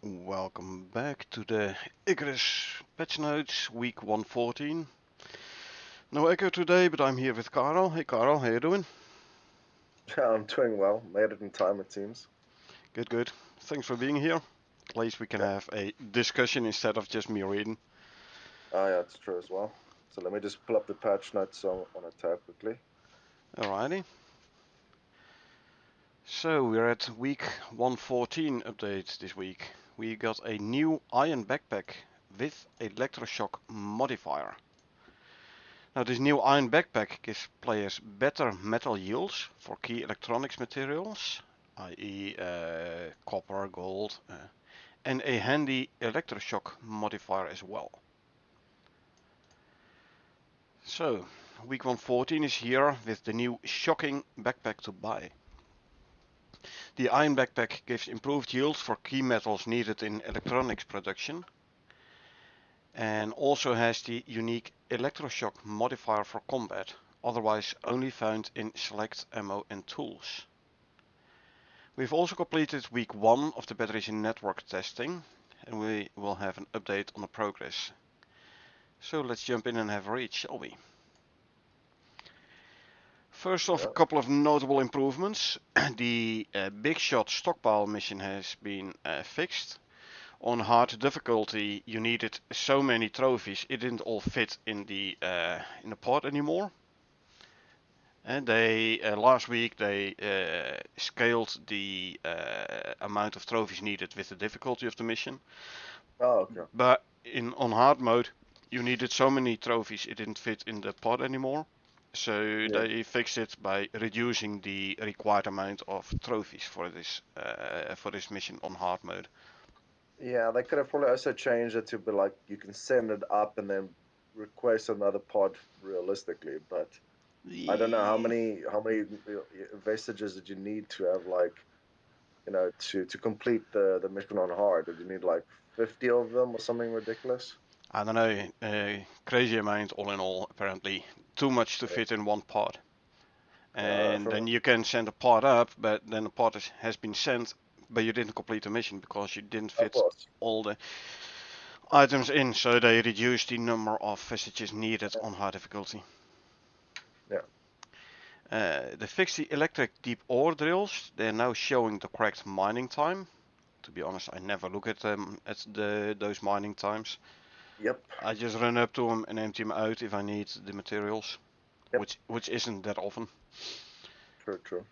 and welcome back to the Icarus Patchnotes week 114. No Echo today, but I'm here with Carl. Hey Carl, how you doing? Yeah, I'm doing well. Made it in time, it seems. Good, good. Thanks for being here. At least we can Yeah. have a discussion instead of just me reading. Oh, yeah, it's true as well. So let me just pull up the patch notes on a tab quickly. Alrighty. So we're at week 114 update this week. We got a new iron backpack with electroshock modifier. Now this new iron backpack gives players better metal yields for key electronics materials, i.e. Copper, gold, and a handy electroshock modifier as well. So, week 114 is here with the new shocking backpack to buy. The iron backpack gives improved yields for key metals needed in electronics production, and also has the unique electroshock modifier for combat, otherwise only found in select ammo and tools. We've also completed week 1 of the batteries in network testing, and we will have an update on the progress. So let's jump in and have a read, shall we? First off, a Yeah. couple of notable improvements. The Big Shot stockpile mission has been fixed. On hard difficulty, you needed so many trophies, it didn't all fit in the pod anymore. And they last week they scaled the amount of trophies needed with the difficulty of the mission. Oh, okay. But on hard mode, you needed so many trophies it didn't fit in the pod anymore. So Yeah. they fixed it by reducing the required amount of trophies for this mission on hard mode. Yeah, they could have probably also changed it to be like you can send it up and then request another pod realistically, but I don't know how many vestiges did you need to have to complete the mission on hard? Did you need like 50 of them or something ridiculous? I don't know, crazy amount all in all. Apparently, too much to Yeah. fit in one pod. And From then you can send a pod up, but then the pod has been sent, but you didn't complete the mission because you didn't Of fit course. all the items in. So they reduced the number of vestiges needed on hard difficulty. Yeah. They fixed the electric deep ore drills. They're now showing the correct mining time. To be honest, I never look at them at those mining times. Yep. I just run up to them and empty them out if I need the materials, Yep. which isn't that often. True. True.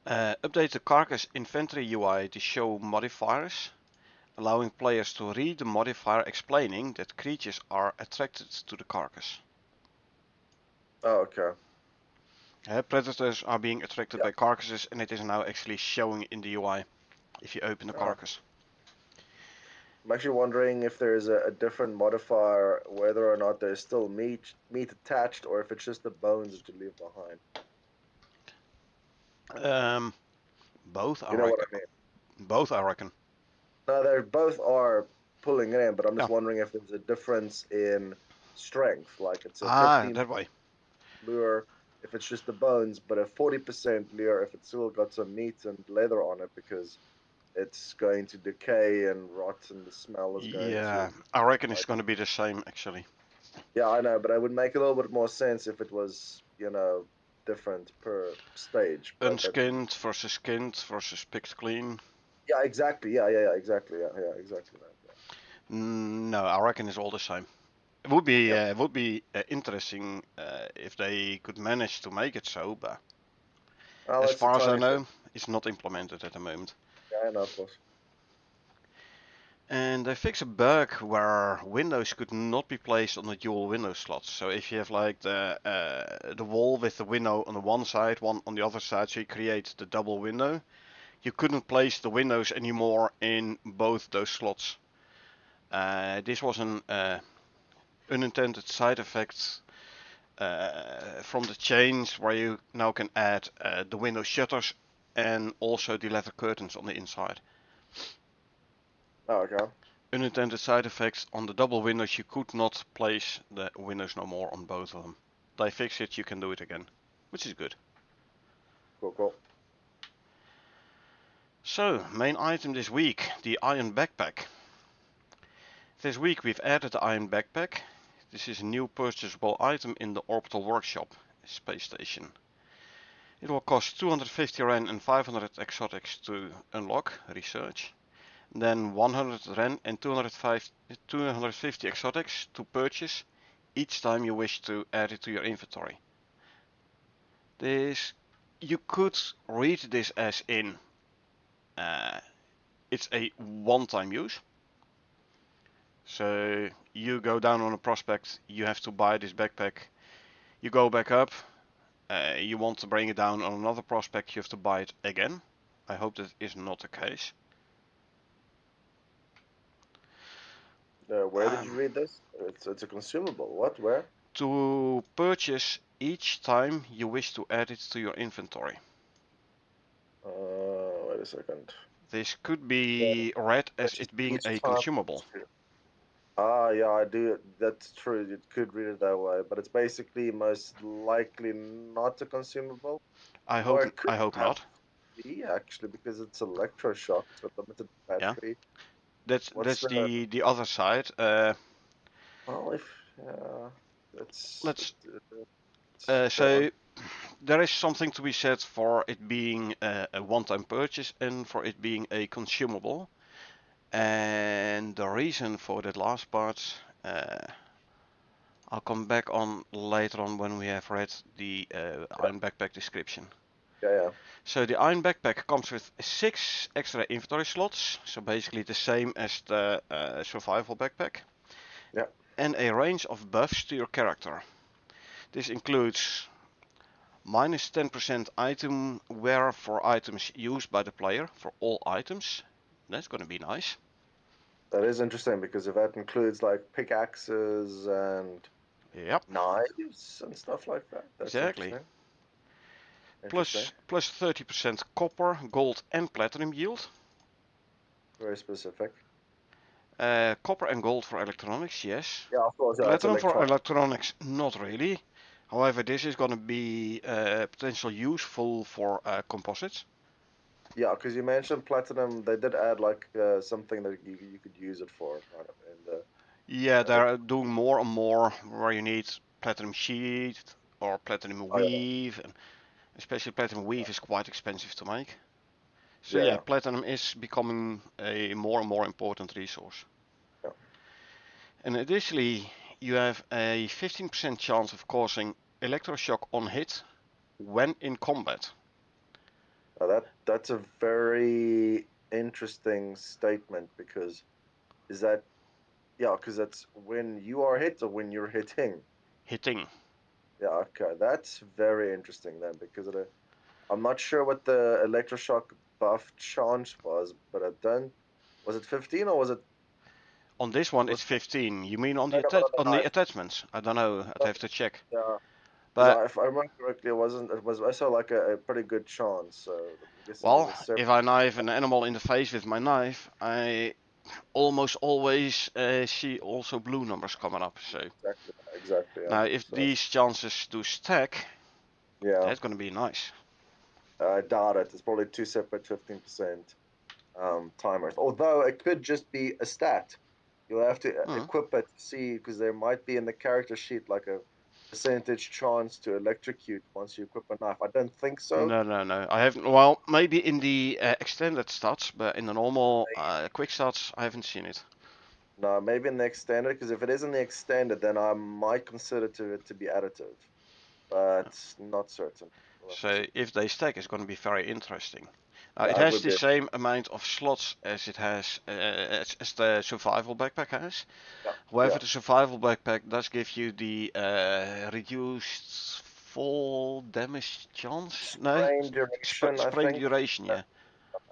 Update the carcass inventory UI to show modifiers, allowing players to read the modifier explaining that creatures are attracted to the carcass. Oh, okay. Predators are being attracted Yeah. by carcasses, and it is now actually showing in the UI if you open the Oh. carcass. I'm actually wondering if there's a different modifier, whether or not there's still meat attached, or if it's just the bones that you leave behind. Um, both, I You know what reckon. I mean? Both, I reckon. No, they both are pulling it in, but I'm just Yeah. wondering if there's a difference in strength. Like it's a Ah, 15 that way. lure if it's just the bones, but a 40% lure if it's still got some meat and leather on it, because it's going to decay and rot, and the smell is going to. Yeah, I reckon it's going to be the same actually. Yeah, I know, but it would make a little bit more sense if it was, different per stage. But that, Unskinned versus skinned versus picked clean. yeah, exactly. Yeah, exactly. Yeah, exactly that. Yeah. No, I reckon it's all the same. Yep. It would be interesting if they could manage to make it so, but Oh, as that's the far as I tiny thing. know, it's not implemented at the moment. Yeah, I know, of course. And they fixed a bug where windows could not be placed on the dual window slots. So if you have like the wall with the window on the one side, one on the other side, so you create the double window, you couldn't place the windows anymore in both those slots. This was an unintended side effect from the change where you now can add the window shutters and also the leather curtains on the inside. Oh, okay. Unintended side effects on the double windows, you could not place the windows no more on both of them. They fix it, you can do it again, which is good. Cool. So, main item this week, the iron backpack. This week we've added the iron backpack. This is a new purchasable item in the orbital workshop space station. It will cost 250 Ren and 500 exotics to unlock, research. Then 100 Ren and 250 exotics to purchase each time you wish to add it to your inventory. You could read this as in it's a one-time use. So you go down on a prospect, you have to buy this backpack, you go back up, you want to bring it down on another prospect, you have to buy it again. I hope that is not the case. Where did you read this? It's a consumable. What? Where? To purchase each time you wish to add it to your inventory. Wait a second. This could be read as Purchase it being each a time. consumable. Yeah, I do. That's true. You could read it that way, but it's basically most likely not a consumable, I or hope it could I hope have not. be actually because it's electroshock. It's got limited Yeah, battery. What's that's the? the other side. Well, if that's Let's go on. so there is something to be said for it being a one-time purchase and for it being a consumable. And the reason for that last part, I'll come back on later on when we have read the Yeah, Iron Backpack description. yeah. So the Iron Backpack comes with 6 extra inventory slots, so basically the same as the Survival Backpack, Yeah. and a range of buffs to your character. This includes minus 10% item wear for items used by the player for all items. That's gonna be nice. That is interesting because if that includes like pickaxes and Yep, knives and stuff like that, that's exactly. interesting. Interesting. Plus 30% copper, gold, and platinum yield. Very specific. Copper and gold for electronics, yes. Yeah, of course. Yeah, it's Platinum for electronic. electronics, not really. However, this is going to be potentially useful for composites. Yeah, because you mentioned platinum, they did add like something that you could use it for, kind of. And Yeah, it, they're doing more and more where you need platinum sheet or platinum oh yeah, weave, and especially platinum weave is quite expensive to make. So yeah, yeah, yeah, platinum is becoming a more and more important resource. yeah. And additionally, you have a 15% chance of causing electroshock on hit when in combat. That's a very interesting statement because is that yeah, because that's when you are hit or when you're hitting. Hitting. Yeah, okay, that's very interesting then because I'm not sure what the electroshock buff chance was, but I don't. Was it 15 or was it On this one, was it's 15. You mean on no, the no, but on the on the knife? attachments? I don't know. I'd No, have to check. yeah, because But if I remember correctly, it wasn't. It was also like a pretty good chance. So I'm guessing there's well, a separate. if I knife an animal in the face with my knife, I almost always see also blue numbers coming up. So Exactly, exactly. Yeah. now, if So these chances do stack, yeah, that's gonna be nice. I doubt it. It's probably two separate 15% timers. Although it could just be a stat. You'll have to Hmm. equip it to see because there might be in the character sheet like a percentage chance to electrocute once you equip a knife. I don't think so. No, no, no. I haven't. Well, maybe in the extended stats, but in the normal quick stats, I haven't seen it. No, maybe in the extended because if it is in the extended, then I might consider it to be additive, but not certain. We'll have to So see. if they stack, it's going to be very interesting. It Yeah, it has would the be. same amount of slots as it has as the survival backpack has. Yeah, However, yeah. the survival backpack does give you the reduced fall damage chance. No, Sprain duration, I sprain think, duration. Yeah.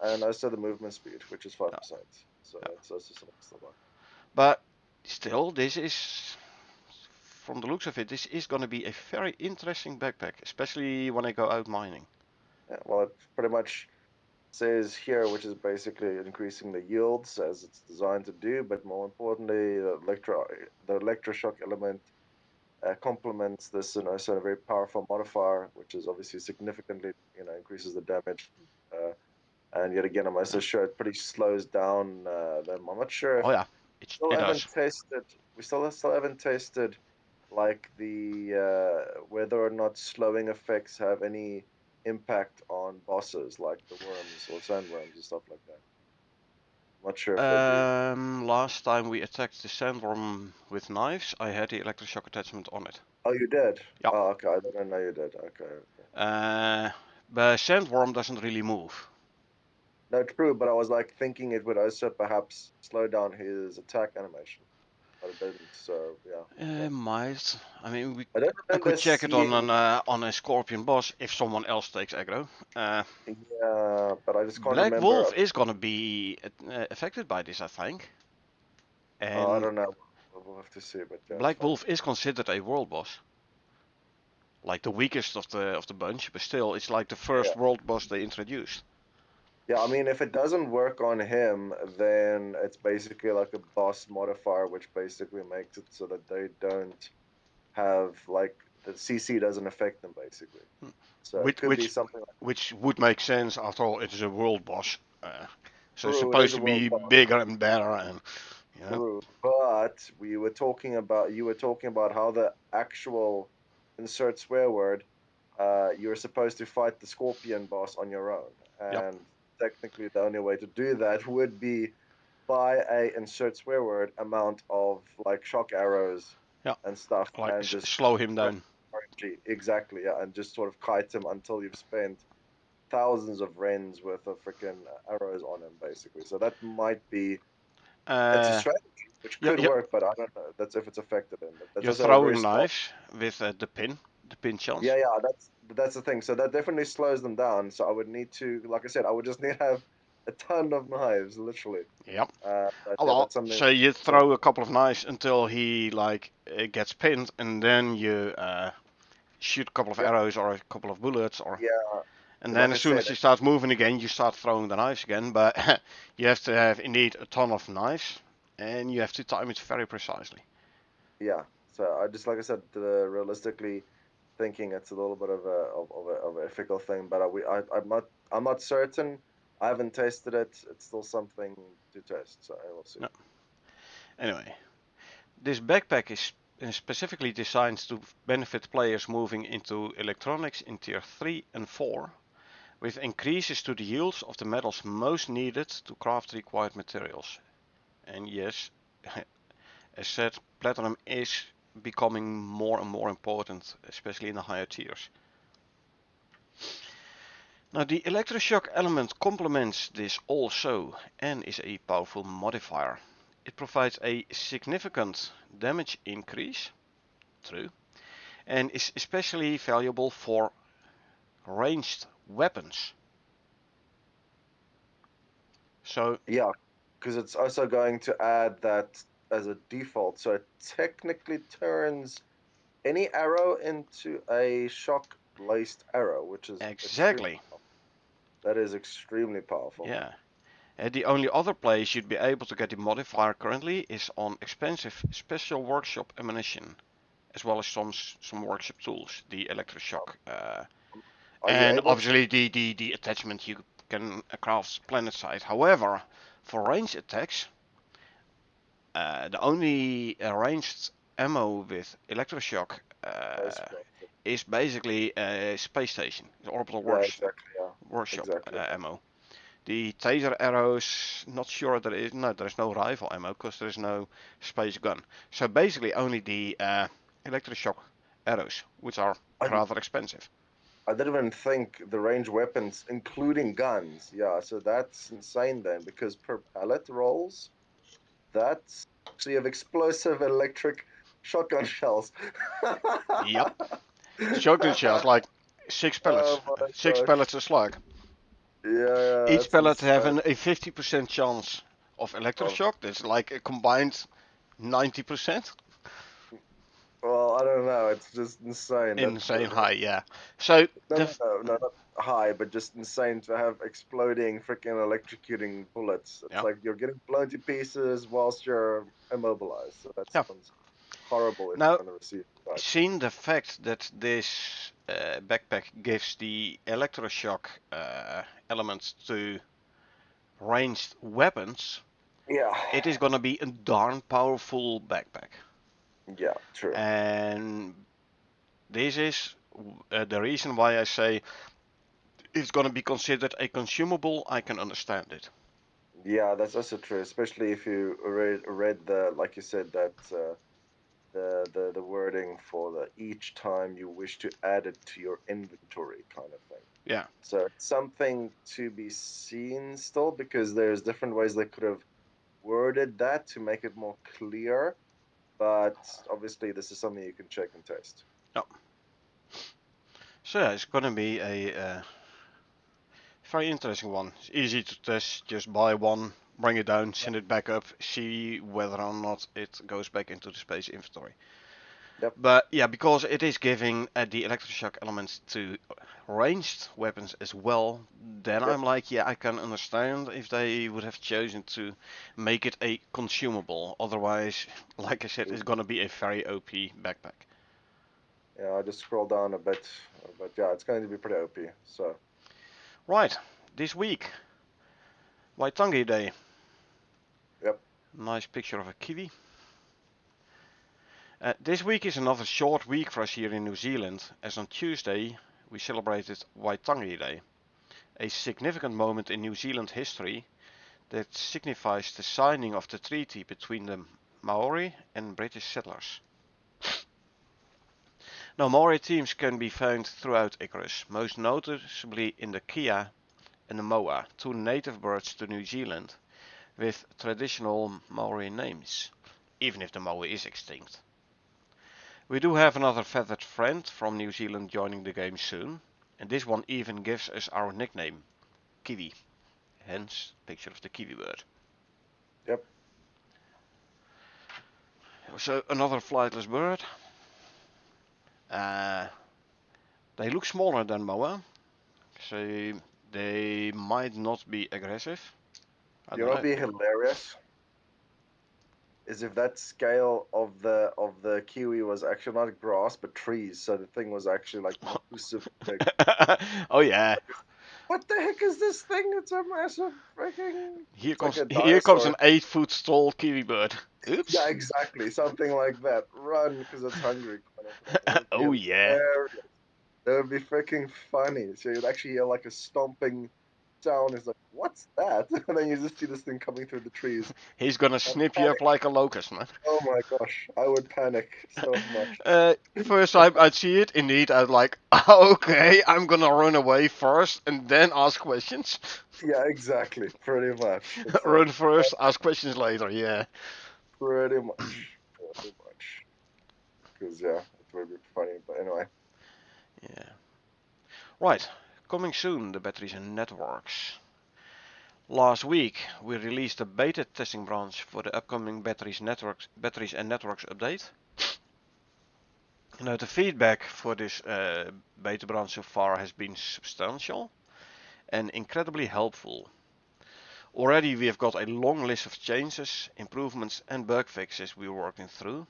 and also the movement speed, which is Yeah, 5%. So yeah. that's also something to like. But still, this is from the looks of it, this is going to be a very interesting backpack, especially when I go out mining. Yeah, well, it pretty much says here, which is basically increasing the yields as it's designed to do, but more importantly, the electroshock element complements this, so a very powerful modifier, which is obviously significantly, increases the damage, uh, And yet again, I'm also sure it pretty slows down them. I'm not sure if Oh yeah, still it haven't does. tested. We still haven't tested like the whether or not slowing effects have any impact on bosses like the worms or sandworms and stuff like that. I'm not sure if they do. Last time we attacked the sandworm with knives, I had the electroshock attachment on it. Oh, you did? Yeah. Oh, okay. I didn't know you did. Okay, okay. But sandworm doesn't really move. No, true, but I was like thinking it would also perhaps slow down his attack animation, but it didn't. So yeah, okay. Might. I mean, I don't I remember could check it on seeing. on a scorpion boss if someone else takes aggro. Yeah, but I just can't Black remember. Wolf is gonna be affected by this, I think. I And don't know. We'll have to see, but yeah, it's Black fine. Wolf is considered a world boss, like the weakest of the bunch, but still, it's like the Yeah. first world boss they introduced. Yeah, I mean, if it doesn't work on him, then it's basically like a boss modifier, which basically makes it so that they don't have like the CC doesn't affect them, basically. So it Which could be which something like which would make sense after all. It is a world boss, so it's true. It is supposed a to world be boss, bigger and better, and you know. true. But we were talking about you were talking about how the actual insert swear word, you're supposed to fight the scorpion boss on your own, Yep. and technically the only way to do that would be by a insert swear word amount of like shock arrows Yeah. and stuff Like and just slow him down. RNG. Exactly, yeah, and just sort of kite him until you've spent thousands of rens worth of freaking arrows on him, basically. So that might be it's a Uh, strategy which you could you work, but I don't know. That's if it's effective in. But that's you're also a very throwing small. knives with the pin chance. Yeah, yeah, that's the thing. So that definitely slows them down. So I would need to, like I said, I would just need to have a ton of knives, literally. Yep. But Oh yeah, well, that's something. so you Some throw a couple of knives until he like gets pinned, and then you shoot a couple of yeah, arrows or a couple of bullets, or yeah. and then Like I as soon said, as he starts moving again, you start throwing the knives again. But you have to have indeed a ton of knives, and you have to time it very precisely. yeah. So I just like I said, realistically thinking it's a little bit of a fickle thing, but I'm not certain. I haven't tested it. It's still something to test, so I will see. No. Anyway, this backpack is specifically designed to benefit players moving into electronics in tier 3 and 4, with increases to the yields of the metals most needed to craft required materials. And yes, as said, platinum is becoming more and more important, especially in the higher tiers. Now the electroshock element complements this also and is a powerful modifier. It provides a significant damage increase, true, and is especially valuable for ranged weapons. So Yeah, because it's also going to add that as a default, so it technically turns any arrow into a shock laced arrow, which is extreme. exactly, That is extremely powerful. yeah. The only other place you'd be able to get the modifier currently is on expensive special workshop ammunition, as well as some workshop tools, the electroshock, Are you and able to? obviously the attachment you can craft planet side. However, for range attacks, the only ranged ammo with electroshock is basically a space station, the orbital Yeah, exactly. Yeah, workshop exactly. ammo. The taser arrows, not sure there is there's no rifle ammo because there is no space gun. So basically only the electroshock arrows, which are I, rather expensive. I didn't even think the range weapons, including guns. Yeah, so that's insane then, because per pellet rolls, that's so you have explosive electric shotgun shells. Yep. Shotgun shells, like Oh my six gosh. pellets a slug. Yeah, yeah, Each that's pellet have insane. a 50% chance of Of, electroshock. That's like a combined 90%. well, I don't know. It's just insane that Insane high, yeah. So no, the no, no, no, not high, but just insane to have exploding, freaking electrocuting bullets. It's yeah, like you're getting blown to pieces whilst you're immobilized. So that yeah. sounds horrible if Now, you're on the receiving side. seeing the fact that this backpack gives the electroshock element to ranged weapons, Yeah. it is gonna be a darn powerful backpack. Yeah, true. And this is the reason why I say it's gonna be considered a consumable. I can understand it. Yeah, that's also true, especially if you read the, like you said, that the wording for the each time you wish to add it to your inventory kind of thing. Yeah. So it's something to be seen still, because there's different ways they could have worded that to make it more clear. But obviously, this is something you can check and test. No. So yeah, it's gonna be a very interesting one. It's easy to test. Just buy one, bring it down, send it back up, see whether or not it goes back into the space inventory. Yep. But yeah, because it is giving the electroshock elements to ranged weapons as well, then Yep. I'm like, yeah, I can understand if they would have chosen to make it a consumable. Otherwise, like I said, it's gonna be a very OP backpack. Yeah, I just scroll down a bit, but yeah, it's going to be pretty OP. So Right, this week, Waitangi Day. yep. Nice picture of a kiwi. This week is another short week for us here in New Zealand, as on Tuesday we celebrated Waitangi Day, a significant moment in New Zealand history that signifies the signing of the treaty between the Maori and British settlers. Now, Maori teams can be found throughout Icarus, most noticeably in the Kia and the Moa, two native birds to New Zealand with traditional Maori names, even if the Moa is extinct. We do have another feathered friend from New Zealand joining the game soon, and this one even gives us our nickname, Kiwi, hence picture of the kiwi bird. Yep. So another flightless bird. They look smaller than Moa, so they might not be aggressive. I You don't know know. what'd be hilarious is if that scale of the kiwi was actually not grass but trees, so the thing was actually like massive big. Oh yeah, What the heck is this thing? It's a massive freaking. here It's like comes a here comes an dinosaur. 8 foot tall kiwi bird. Yeah, Oops. exactly. Something like that. Run because it's hungry, kind of thing. That would be Oh yeah. hilarious. That would be freaking funny. So you'd actually hear like a stomping sound. It's like, what's that? And then you just see this thing coming through the trees. He's gonna I snip you up panic. like a locust, man. Oh my gosh, I would panic so much. First time I'd see it, indeed, I'd like, okay, I'm gonna run away first and then ask questions. Yeah, exactly. Pretty much. It's like Run first, ask questions later. Yeah. pretty much. Pretty much. Because, yeah, it would be funny. But anyway. Yeah. Right. Coming soon, the batteries and networks. Last week, we released a beta testing branch for the upcoming batteries and networks update. Now, the feedback for this beta branch so far has been substantial and incredibly helpful. Already, we have got a long list of changes, improvements, and bug fixes we're working through.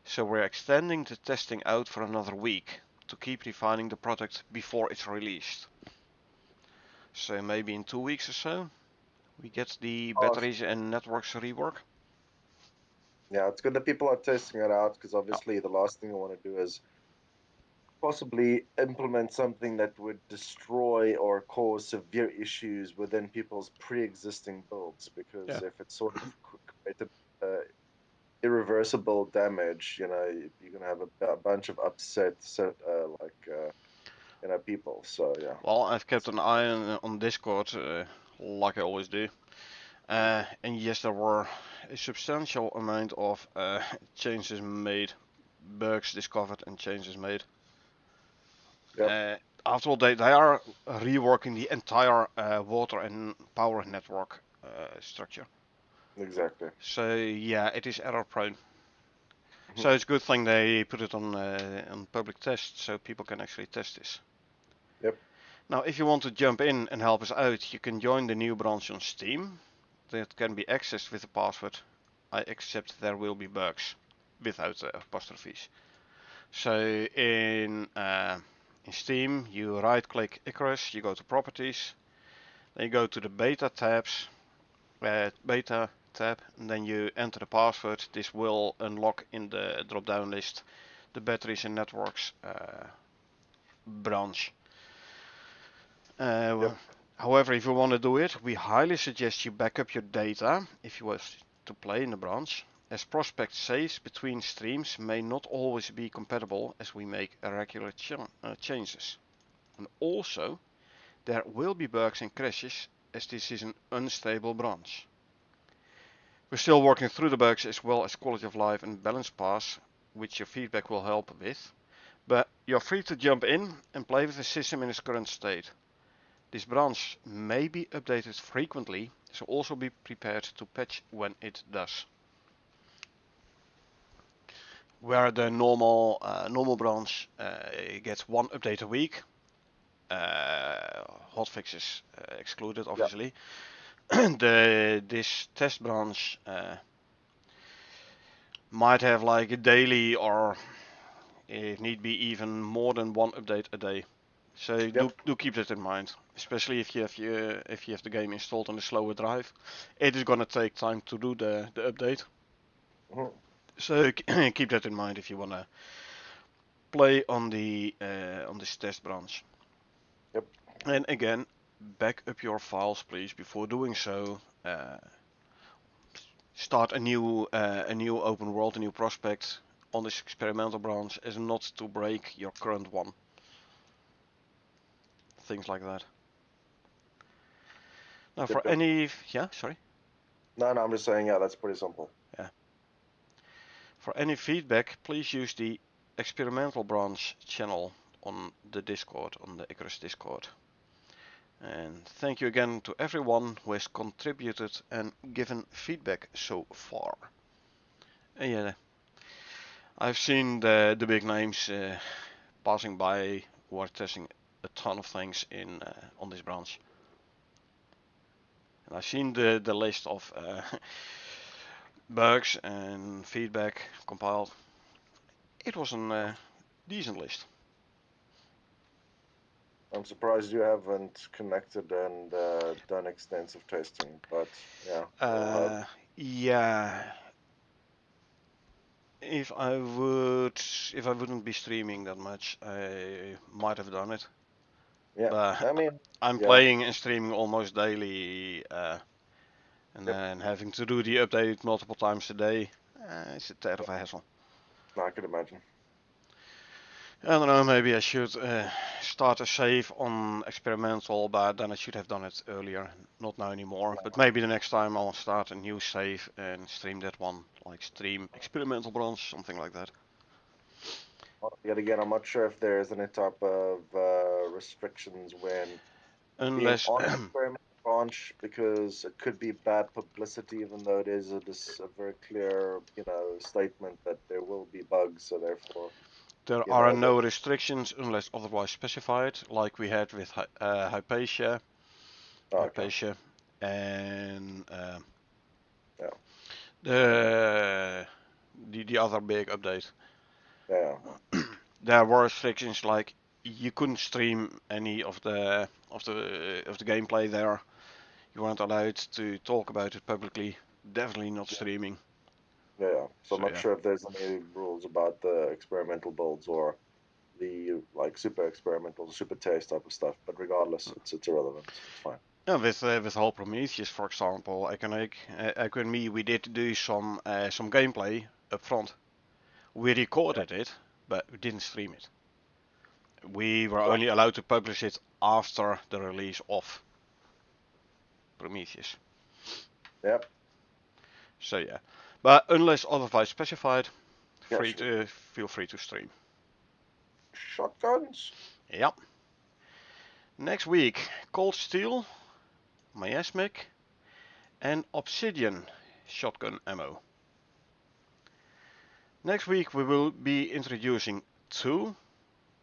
So we're extending the testing out for another week to keep refining the product before it's released. So maybe in 2 weeks or so, we get the Awesome. batteries and networks rework. Yeah, it's good that people are testing it out because Yeah. obviously the last thing I want to do is possibly implement something that would destroy or cause severe issues within people's pre-existing builds. Yeah. Because if it's sort of created irreversible damage, you're gonna have a bunch of upset, people. So yeah. Well, I've kept an eye on Discord, like I always do. And yes, there were a substantial amount of changes made, bugs discovered, and changes made. Yep. After all, they are reworking the entire water and power network structure. Exactly. So yeah, it is error prone. Mhm. So it's a good thing they put it on public test so people can actually test this. Yep. Now, if you want to jump in and help us out, you can join the new branch on Steam. That can be accessed with the password I accept there will be bugs without apostrophes. So in Steam, you right click Icarus, you go to properties, then you go to the beta tabs, beta tab, and then you enter the password. This will unlock in the drop-down list the batteries and networks branch. Yep. However, if you want to do it, we highly suggest you back up your data if you wish to play in the branch, as prospect saves between streams may not always be compatible as we make irregular changes. And also, there will be bugs and crashes as this is an unstable branch. We're still working through the bugs as well as quality of life and balance pass, which your feedback will help with, but you're free to jump in and play with the system in its current state. This branch may be updated frequently, so also be prepared to patch when it does. Where the normal branch gets one update a week, hotfixes excluded obviously. This test branch might have like a daily or if need be even more than one update a day. So Yep. do keep that in mind, especially if you have the game installed on a slower drive. It is gonna take time to do the update. Mhm. So keep that in mind if you wanna play on this test branch. Yep. And again, back up your files please before doing so. Start a new open world, a new prospect on this experimental branch, as not to break your current one. Things like that. Now, Yep. for Yep. any, yeah, sorry, No, I'm just saying, yeah, that's pretty simple. yeah, for any feedback, please use the experimental branch channel on the Discord, on the Icarus Discord. And thank you again to everyone who has contributed and given feedback so far. And yeah, I've seen the big names passing by who are testing a ton of things in on this branch. And I've seen the list of bugs and feedback compiled. It was a decent list. I'm surprised you haven't connected and done extensive testing, but yeah, we'll have. Yeah, if I wouldn't be streaming that much, I might have done it. Yeah, But I mean, I'm yeah, playing and streaming almost daily, and yep. then having to do the update multiple times a day, it's a tad of a hassle. No, I could imagine. I don't know, maybe I should start a save on experimental, but then I should have done it earlier, not now anymore. But maybe the next time I'll start a new save and stream that one, like stream experimental branch, something like that. Well, yet again, I'm not sure if there's any type of restrictions when being Unless, on an experimental branch because it could be bad publicity, even though it is a very clear, statement that there will be bugs. So therefore, there you are know that. no restrictions unless otherwise specified, like we had with Hypatia, Oh, okay. Hypatia, and Yeah. the the other big update. Yeah. There were restrictions like you couldn't stream any of the gameplay there. You weren't allowed to talk about it publicly. Definitely not Yeah. streaming. Yeah. Yeah. So I'm So not yeah. sure if there's any rules about the experimental builds or the like super experimental, super test type of stuff. But regardless, it's irrelevant. It's fine. Yeah, with whole Prometheus, for example, Echo and me, we did do some gameplay up front. We Yeah. recorded it, but we didn't stream it. We were Right. only allowed to publish it after the release of Prometheus. Yep. So yeah, but unless otherwise specified, Yeah. free to feel free to stream. Shotguns. Yep. Next week, Cold Steel, Miasmic, and Obsidian shotgun ammo. Next week we will be introducing two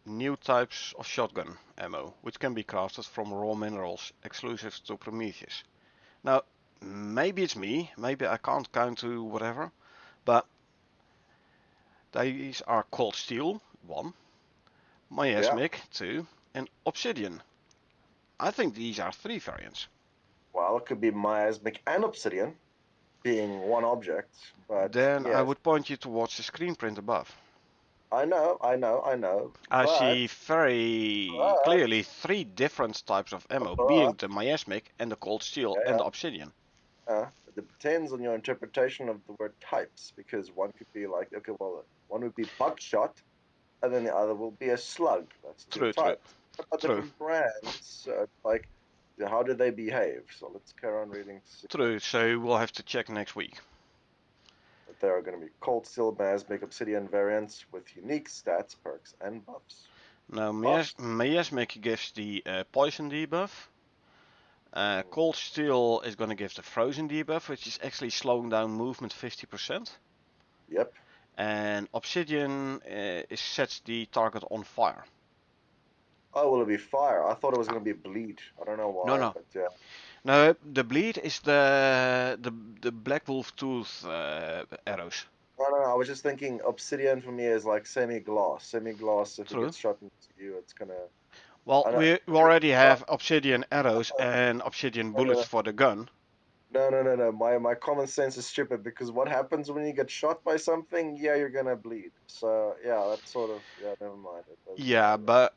new types of shotgun ammo, which can be crafted from raw minerals exclusive to Prometheus. Now, maybe it's me, maybe I can't count to whatever, but these are Cold Steel 1, Yeah. Miasmic 2, and Obsidian. I think these are 3 variants. Well, it could be miasmic and obsidian being one object, but Then I yes, would point you towards the screen print above. I know, I but see very but clearly three different types of ammo, being but the miasmic and the cold steel yeah, and yeah. the obsidian. It depends on your interpretation of the word types, because one could be like, okay, well, one would be buckshot, and then the other will be a slug. That's two True, true, types, but true, different brands. Like, how do they behave? So let's carry on reading to see true. So we'll have to check next week. that there are going to be cold steel, miasmic, obsidian variants with unique stats, perks, and buffs. Now Buffs. miasmic gives the poison debuff. Mm, Cold steel is going to give the frozen debuff, which is actually slowing down movement 50%. yep. And obsidian sets the target on fire. Oh, will it be fire? I thought it was Ah, going to be bleed. I don't know no, why, no. but yeah. No, the bleed is the Black Wolf Tooth arrows. No. I was just thinking obsidian for me is like semi-glass. Semi-glass, if it True. gets shot into you, it's gonna. Well, I know. we already have obsidian arrows and obsidian No, no, bullets no, for the gun. no. My common sense is stupid because what happens when you get shot by something? Yeah, you're gonna bleed. So yeah, that's sort of yeah. Never mind. It doesn't Yeah, matter. but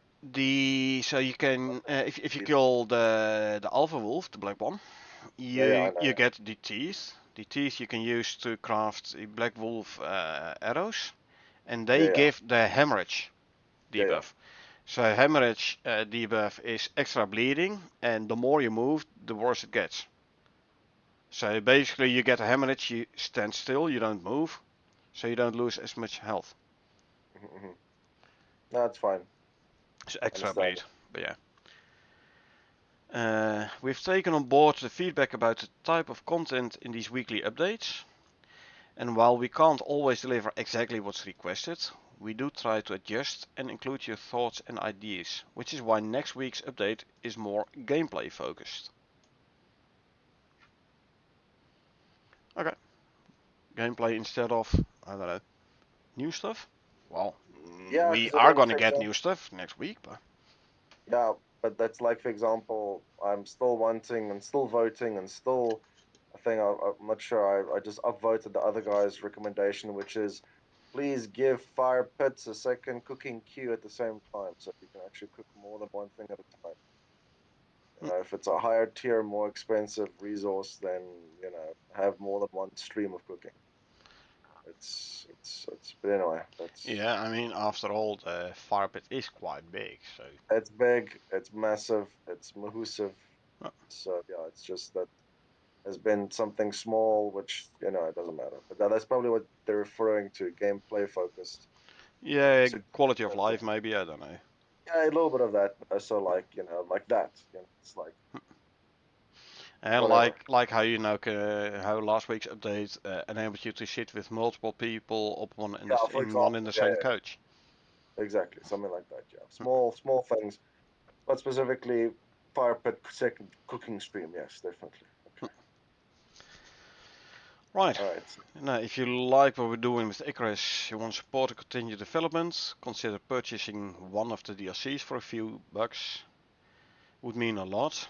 so you can if you Bleed. kill the alpha wolf, the black one, Yeah, I you know. get the teeth. The teeth you can use to craft the black wolf arrows, and they Yeah. give the hemorrhage Yeah. debuff. So hemorrhage debuff is extra bleeding, and the more you move, the worse it gets. So basically, you get a hemorrhage, you stand still, you don't move, so you don't lose as much health. Mm-hmm. No, it's fine. It's extra Understand. bleed, but yeah. We've taken on board the feedback about the type of content in these weekly updates, and while we can't always deliver exactly what's requested, we do try to adjust and include your thoughts and ideas, which is why next week's update is more gameplay focused. Okay, gameplay instead of, I don't know, new stuff? Well, Yeah, we because I are mean, gonna for get example, new stuff next week, but yeah, but that's like, for example, I'm still wanting and still voting and still, I think I'm not sure. I just upvoted the other guy's recommendation, which is please give fire pits a second cooking queue at the same time, so you can actually cook more than one thing at a time. If it's a higher tier, more expensive resource, then have more than one stream of cooking. It's. But anyway, yeah, I mean, after all, the fire pit is quite big, so. it's big, it's massive, it's massive. uh, So yeah, it's just that has been something small, which it doesn't matter. But that's probably what they're referring to, gameplay focused. Yeah, So quality of life, maybe, I don't know. yeah, a little bit of that. So like like that. It's like And whatever. like how how last week's update enables you to sit with multiple people up Yeah, for one in example, the yeah, same coach. exactly, something like that. Yeah, small things, but specifically fire pit second cooking stream. Yes, definitely. Okay, Right. all right. So, Now, if you like what we're doing with Icarus, you want support to continue development, consider purchasing one of the DLCs for a few bucks. Would mean a lot.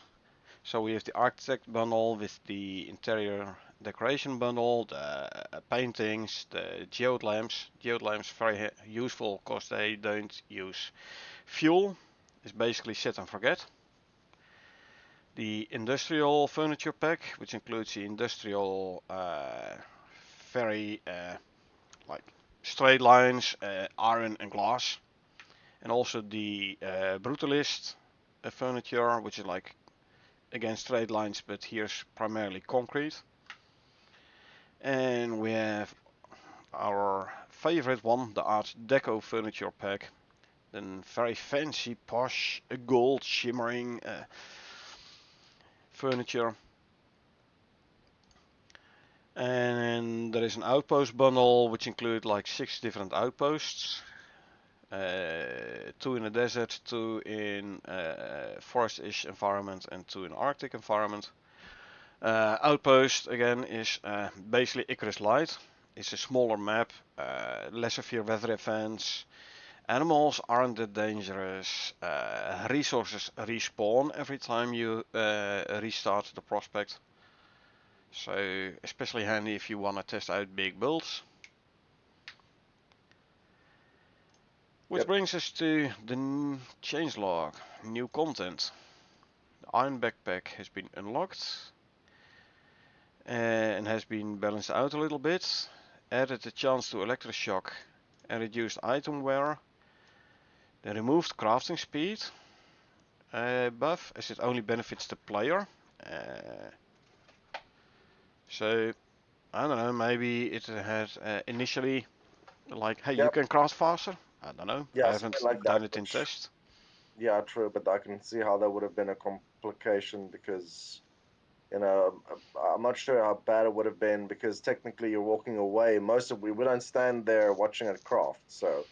So we have the architect bundle with the interior decoration bundle, the paintings, the geode lamps. Geode lamps very useful because they don't use fuel. It's basically set and forget. The industrial furniture pack, which includes the industrial very like straight lines, iron and glass, and also the brutalist furniture, which is like again straight lines, but here's primarily concrete. And we have our favorite one, the Art Deco furniture pack. Then very fancy, posh, gold shimmering furniture. And there is an outpost bundle which includes like 6 different outposts. 2 in a desert, 2 in forest-ish environment, and 2 in Arctic environment. Outpost again is basically Icarus Light. It's a smaller map, less severe weather events, Animals aren't that dangerous. Resources respawn every time you restart the prospect. So especially handy if you want to test out big builds. Which Yep. brings us to the changelog, new content. The Iron Backpack has been unlocked and has been balanced out a little bit. Added a chance to electroshock and reduced item wear. They removed crafting speed buff as it only benefits the player. So I don't know, maybe it had initially like, hey, you Yep. can craft faster. I don't know. I Yeah, haven't something like that. done it in Which, test. yeah, true, but I can see how that would have been a complication because, you know, I'm not sure how bad it would have been because technically you're walking away. Most of we don't stand there watching it craft, so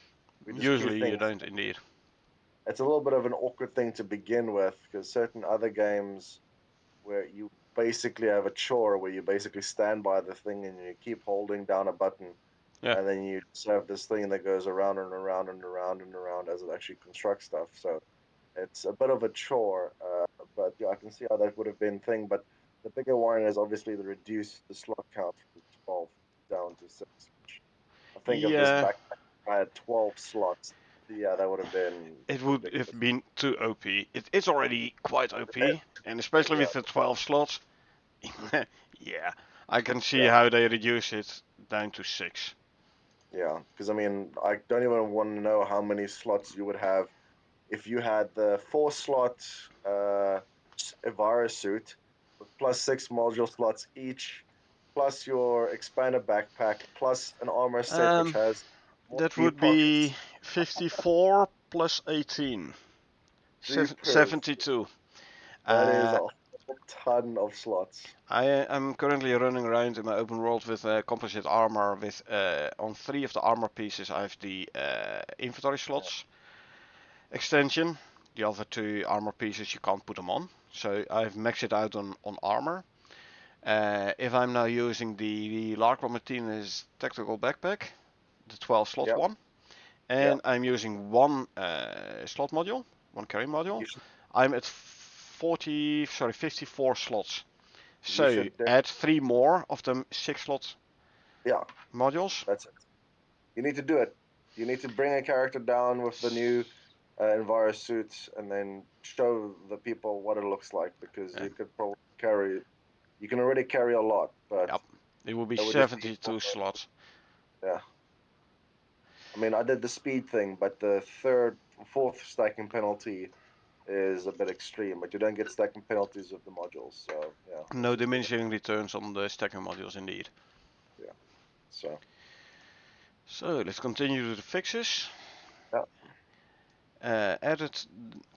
we just queue Usually you things. don't indeed. It's a little bit of an awkward thing to begin with because certain other games where you basically have a chore where you basically stand by the thing and you keep holding down a button Yeah. and then you just have this thing that goes around and around and around and around as it actually constructs stuff. So it's a bit of a chore, but yeah, I can see how that would have been thing. But the bigger one is obviously the reduce the slot count from 12 down to 6. Which I think if this Yeah, backpack had 12 slots, yeah, that would have been it would have ridiculous. been too OP. It's already quite OP, and especially Yeah, with the 12 slots. Yeah, I can see yeah, how they reduce it down to 6. yeah. Because I mean, I don't even want to know how many slots you would have if you had the 4 slot Icarus suit with plus 6 module slots each, plus your expanded backpack, plus an armor set which Um, has more that deep would be pockets. 54 plus 18. Jeepers, 72. that is Uh, a whole ton of slots. I am currently running around in my open world with composite armor. With on 3 of the armor pieces, I have the inventory Yeah, slots extension. The other 2 armor pieces you can't put them on. So I've maxed it out on armor. If I'm now using the Larkwa Martinez tactical backpack, the 12 slot yeah, one, yeah. and I'm using one slot module, one carry module, You should, I'm at 54 slots. you So should, add 3 more of them 6 slot yeah, modules. that's it. You need to do it. You need to bring a character down with the new Enviro suit and then show the people what it looks like because Uh, you could probably carry, you can already carry a lot, but yep, it will be it would just be for 72 slots. yeah. I mean, I did the speed thing, but the third, fourth stacking penalty is a bit extreme. But you don't get stacking penalties with the modules, so yeah, No it's just a bit diminishing returns on the stacker modules indeed. yeah. So So let's continue to the fixes. yeah, Added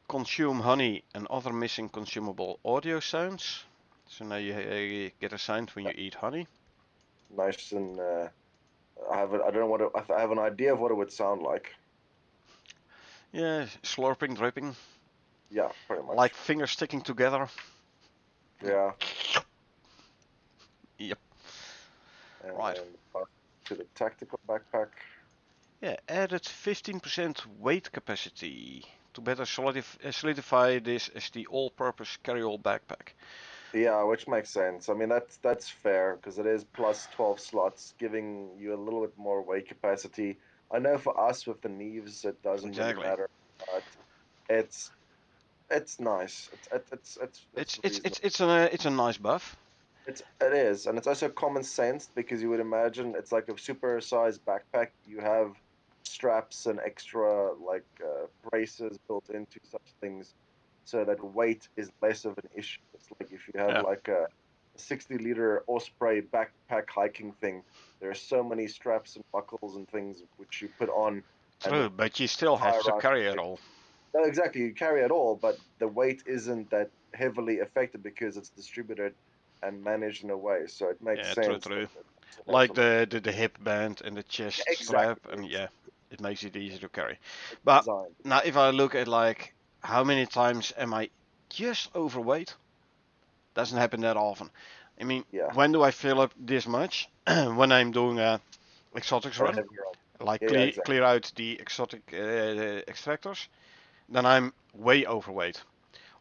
consume honey and other missing consumable audio sounds. So now you get a sound when yeah. you eat honey. Nice and I don't know what I have an idea of what it would sound like. Yeah, slurping, dripping, Yeah, pretty like much. fingers sticking together. Yeah, Yep, and right. then to the tactical backpack. Yeah, added 15% weight capacity to better solidify this as the all-purpose carry-all backpack. Yeah, which makes sense. I mean, that's fair because it is plus 12 slots, giving you a little bit more weight capacity. I know for us with the Neves, it doesn't really Exactly. matter, but it's it's nice. It's reasonable. It's a nice buff. It is, and it's also common sense because you would imagine it's like a super sized backpack. You have straps and extra like braces built into such things, so that weight is less of an issue. It's like if you have Yeah, like a 60-liter Osprey backpack hiking thing, there are so many straps and buckles and things which you put on and true, but you still tie have to around carry your it neck. all. No, exactly. You carry it all, but the weight isn't that heavily affected because it's distributed and managed in a way. So it makes Yeah, true, sense that true. it also makes a Like lot of the hip band and the yeah, chest strap, exactly. and yeah, it makes it easy to carry. It's But designed. now, if I look at like how many times am I just overweight? Doesn't happen that often. I mean, Yeah, when do I fill up this much? When I'm doing a exotics a run. heavy run. like Yeah, exactly. clear out the exotic extractors, then I'm way overweight.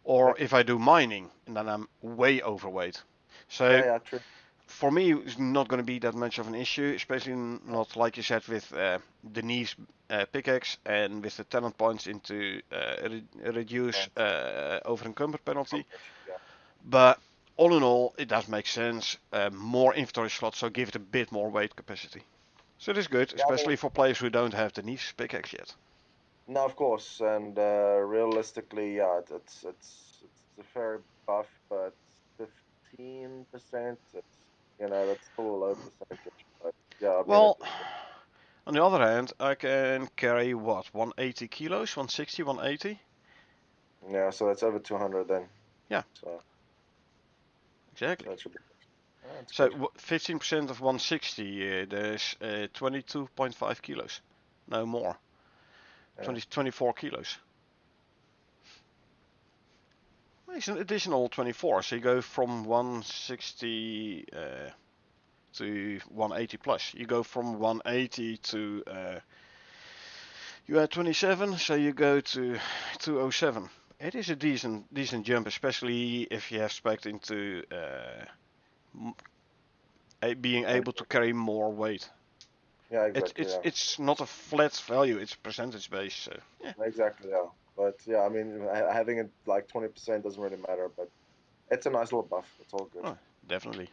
Or Yep. if I do mining, then I'm way overweight. So Yeah, true. for me, it's not going to be that much of an issue, especially not like you said with the knees pickaxe and with the talent points into reduce Right. over encumber penalty. Yeah. But all in all, it does make sense. More inventory slots, so give it a bit more weight capacity. So it is good, Yeah, I mean, especially for players who don't have the knees pickaxe yet. no, of course, and realistically, yeah, it's a fair buff, but 15%, that's still a low percentage. But yeah, I mean, Well, on the other hand, I can carry what, 180 kilos, 160, 180? yeah, so that's over 200 then. Yeah, So exactly. that should be that's good. So 15% of 160, there's 22.5 kilos. No more. Yeah. 24 kilos. It's an additional 24, so you go from 160 to 180 plus. You go from 180 to you add 27, so you go to 207. It is a decent jump, especially if you have spec into being And able to carry more weight. yeah, It's exactly. it's Yeah, it's not a flat value; it's percentage based. So yeah, exactly. Yeah, but yeah, I mean, having it like 20% doesn't really matter, but it's a nice little buff. It's all good. oh, definitely.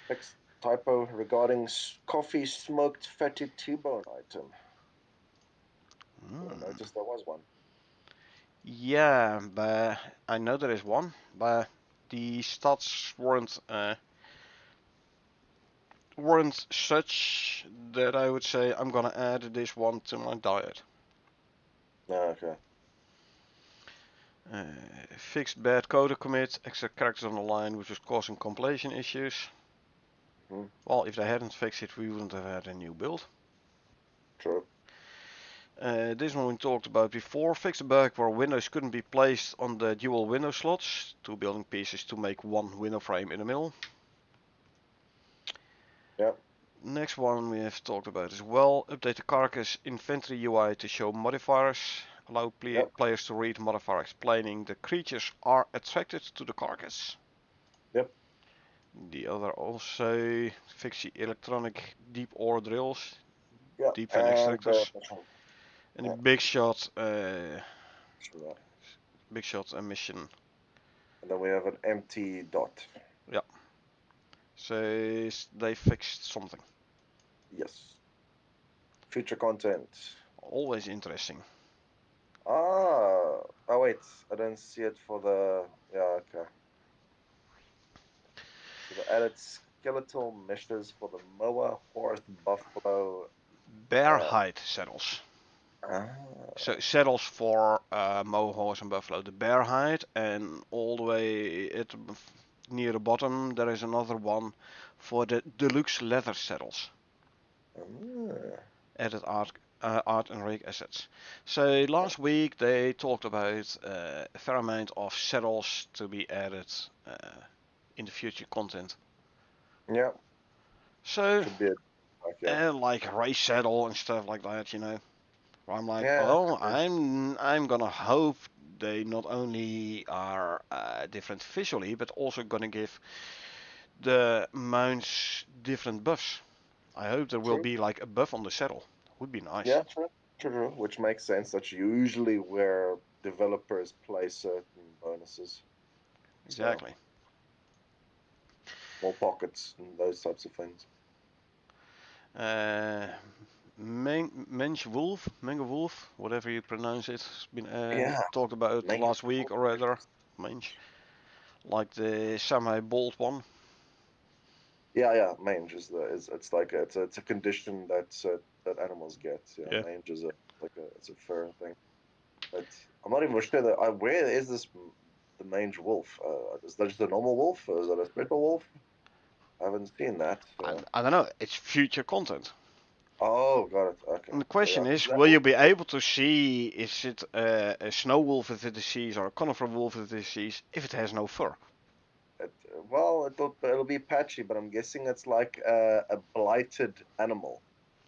Next typo regarding coffee smoked fatty T-bone item. I Mm. noticed there was one. Yeah, but I know there is one, but the stats weren't such that I would say I'm gonna add this one to my diet. No, okay. Uh, Fixed bad coder commit, extra characters on the line, which was causing compilation issues. Hmm. Well, if they hadn't fixed it, we wouldn't have had a new build. True. This one we talked about before. Fixed a bug where windows couldn't be placed on the dual window slots, two building pieces to make one window frame in the middle. Yeah. Next one we have talked about as well. Update the carcass inventory UI to show modifiers. Allow Yep. players to read modifier explaining the creatures are attracted to the carcass. Yep. The other also fix the electronic deep ore drills, Yeah. deep vein And extractors, and the yeah. Sure. big shot emission. And then we have an empty dot. Yeah, so they fixed something. Yes. Feature content. Always interesting. Ah. Oh wait, I don't see it for the. Yeah. Okay. So the added skeletal meshes for the mower, horse, buffalo. Bear Uh, hide saddles. So ah. saddles for mower, horse, and buffalo. The bear hide, and all the way near the bottom there is another one for the deluxe leather saddles. Ah. Added art and rig assets. So last week they talked about a fair amount of saddles to be added in the future content. Yeah. So Should be it. Like, yeah. like race saddle and stuff like that, you know. I'm like, Yeah. well, Could be. I'm gonna hope they not only are different visually, but also gonna give the mounts different buffs. I hope there will True. be like a buff on the saddle. Would be nice. Yeah. True. True. Which makes sense. That's usually where developers place certain bonuses. So Exactly. more pockets and those types of things. Uh, Mange Wolf, whatever you pronounce it, has been Yeah. talked about Mange. last week or rather. Mange, like the semi bold one. Yeah. Mange is it's like it's a condition that animals get. Yeah. Yeah. Mange is it's a fur thing. But I'm not even sure that where is the mange wolf? Is that just a normal wolf? Or is that a special wolf? I haven't seen that. I don't know. It's future content. Oh, got it. Okay. And the So yeah, question 'cause is, that will you wolf, be able to see is it a snow wolf with a disease or a conifer wolf with a disease if it has no fur? well, it'll be patchy, but I'm guessing it's like a blighted animal.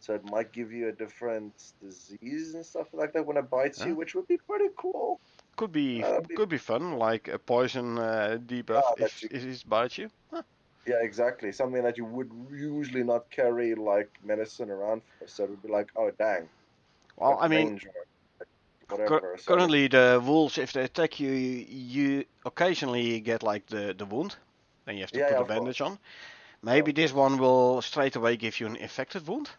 so it might give you a different disease and stuff like that when it bites Yeah. you, which would be pretty cool. Could be That'd be could be fun, like a poison debuff that if you it bites you. Huh. Yeah, exactly. Something that you would usually not carry like medicine around for. So it would be like, oh dang, Well, got I mean, danger, whatever. So I mean, currently the wolves, if they attack you, you occasionally get like the wound. Then you have to yeah, put yeah, a of course, bandage on. yeah, Maybe of this course. one will straight away give you an infected wound.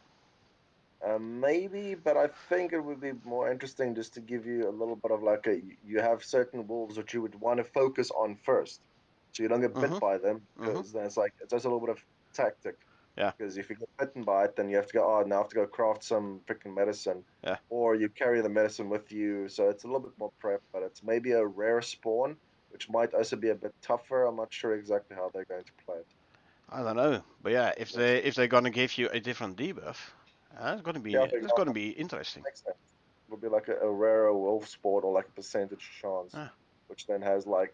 Maybe, but I think it would be more interesting just to give you a little bit of like a you have certain wolves that you would want to focus on first, so you don't get bit Mhm. by them Mhm. because then it's like it's just a little bit of tactic. Yeah. Because if you get bitten by it, then you have to go, oh, now I have to go craft some freaking medicine, Yeah. or you carry the medicine with you. So it's a little bit more prep, but it's maybe a rare spawn, which might also be a bit tougher. I'm not sure exactly how they're going to play it. I don't know, but yeah, We'll see. if they're gonna give you a different debuff, Yeah, for it's gonna example, be interesting. makes sense. It'll be like a rarer wolf spawn or like a percentage chance, Ah, which then has like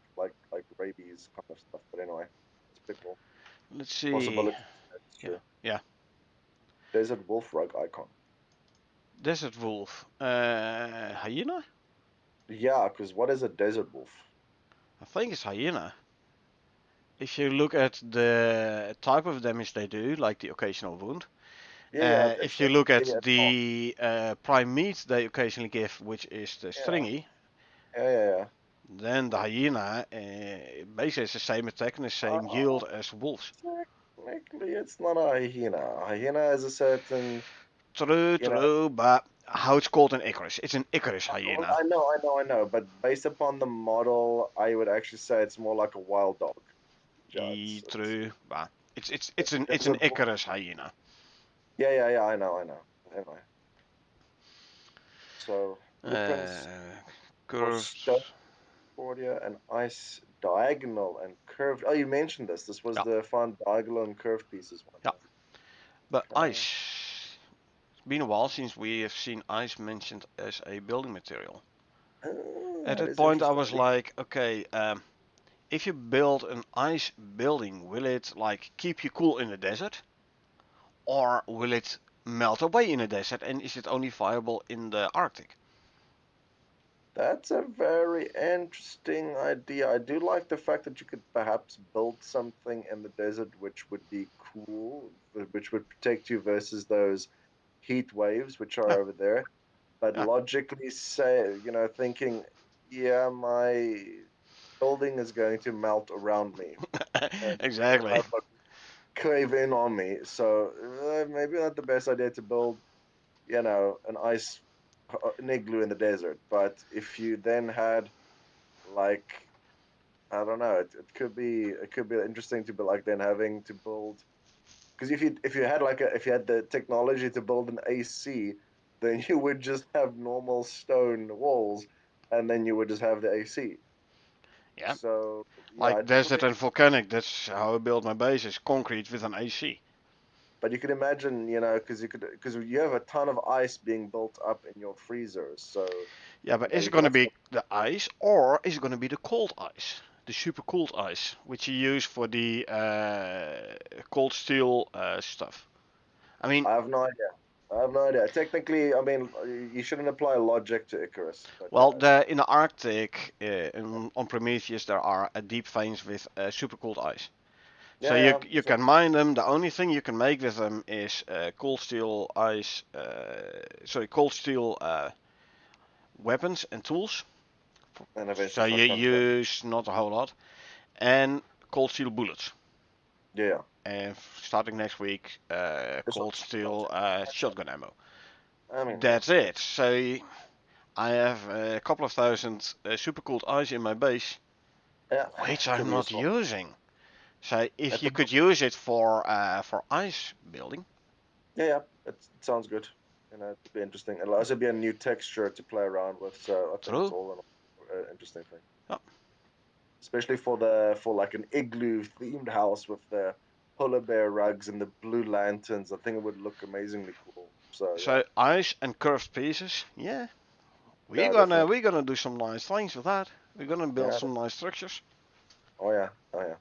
rabies kind of stuff. But anyway, it's a bit more let's see. possibilities. That's Yeah. true. Yeah. Desert wolf rug icon. Desert wolf. Hyena? Yeah, because what is a desert wolf? I think it's hyena. If you look at the type of damage they do, like the occasional wound, Yeah, yeah, if it's you look maybe at a top. the prime meat they occasionally give, which is the Yeah, stringy, yeah, yeah, yeah. then the hyena basically is the same attack and the same Uh, yield as wolves. Technically, it's not a hyena. A hyena is a certain, True, you know. true, but how it's called in Icarus? It's an Icarus Well, hyena. I know. But based upon the model, I would actually say it's more like a wild dog. Yeah, True, but it's a it's an desert wolf. Icarus hyena. Yeah, yeah, yeah. I know. Anyway, so blueprints Uh, for curves. stone border and ice diagonal and curved. Oh, you mentioned this. This was Yeah, the fun diagonal and curved pieces one. yeah. But Yeah. Okay. ice. It's been a while since we have seen ice mentioned as a building material. At That that is point, I interesting. was like, okay, if you build an ice building, will it like keep you cool in the desert, or will it melt away in the desert? And is it only viable in the Arctic? That's a very interesting idea. I do like the fact that you could perhaps build something in the desert which would be cool, which would protect you versus those heat waves which Yeah, are over there. But yeah, logically say, thinking, yeah, my building is going to melt around me and exactly. but cave in on me. So maybe not the best idea to build, an an igloo in the desert. But if you then had like I don't know, it could be interesting to be like then having to build because if you had the technology to build an AC, then you would just have normal stone walls, and then you would just have the AC. Yeah, So yeah, like it would be. desert and volcanic. That's how I build my base. Is concrete with an AC. But you could imagine, because you have a ton of ice being built up in your freezers. So Yeah, but is you it can going to also be the ice or is it going to be the cold ice? The super cold ice, which you use for the cold steel stuff. I mean, I have no idea. I have no idea. Technically, I mean, you shouldn't apply logic to Icarus, but well, yeah, in the Arctic, on Prometheus, there are deep veins with super cold ice. So yeah, yeah. you So can mine them. The only thing you can make with them is cold steel ice, sorry, cold steel weapons and tools. and eventually So you shotgun shells. use not a whole lot, and cold steel bullets. Yeah, yeah. And starting next week, This cold one's steel shotgun ammo. I mean, yeah, That's it. So I have a couple of thousand super cooled ice in my base, yeah, which it could I'm be not useful. using. So if At you the could use it for ice building, Yeah, yeah, it sounds good. It would be interesting. It'll also be a new texture to play around with. So I think it's true. all an interesting thing, Yeah. especially for like an igloo themed house with the polar bear rugs and the blue lanterns. I think it would look amazingly cool. So yeah, So ice and curved pieces. Yeah, yeah, definitely. we're gonna do some nice things with that. We're gonna build Yeah. some nice structures. Oh yeah. Oh yeah.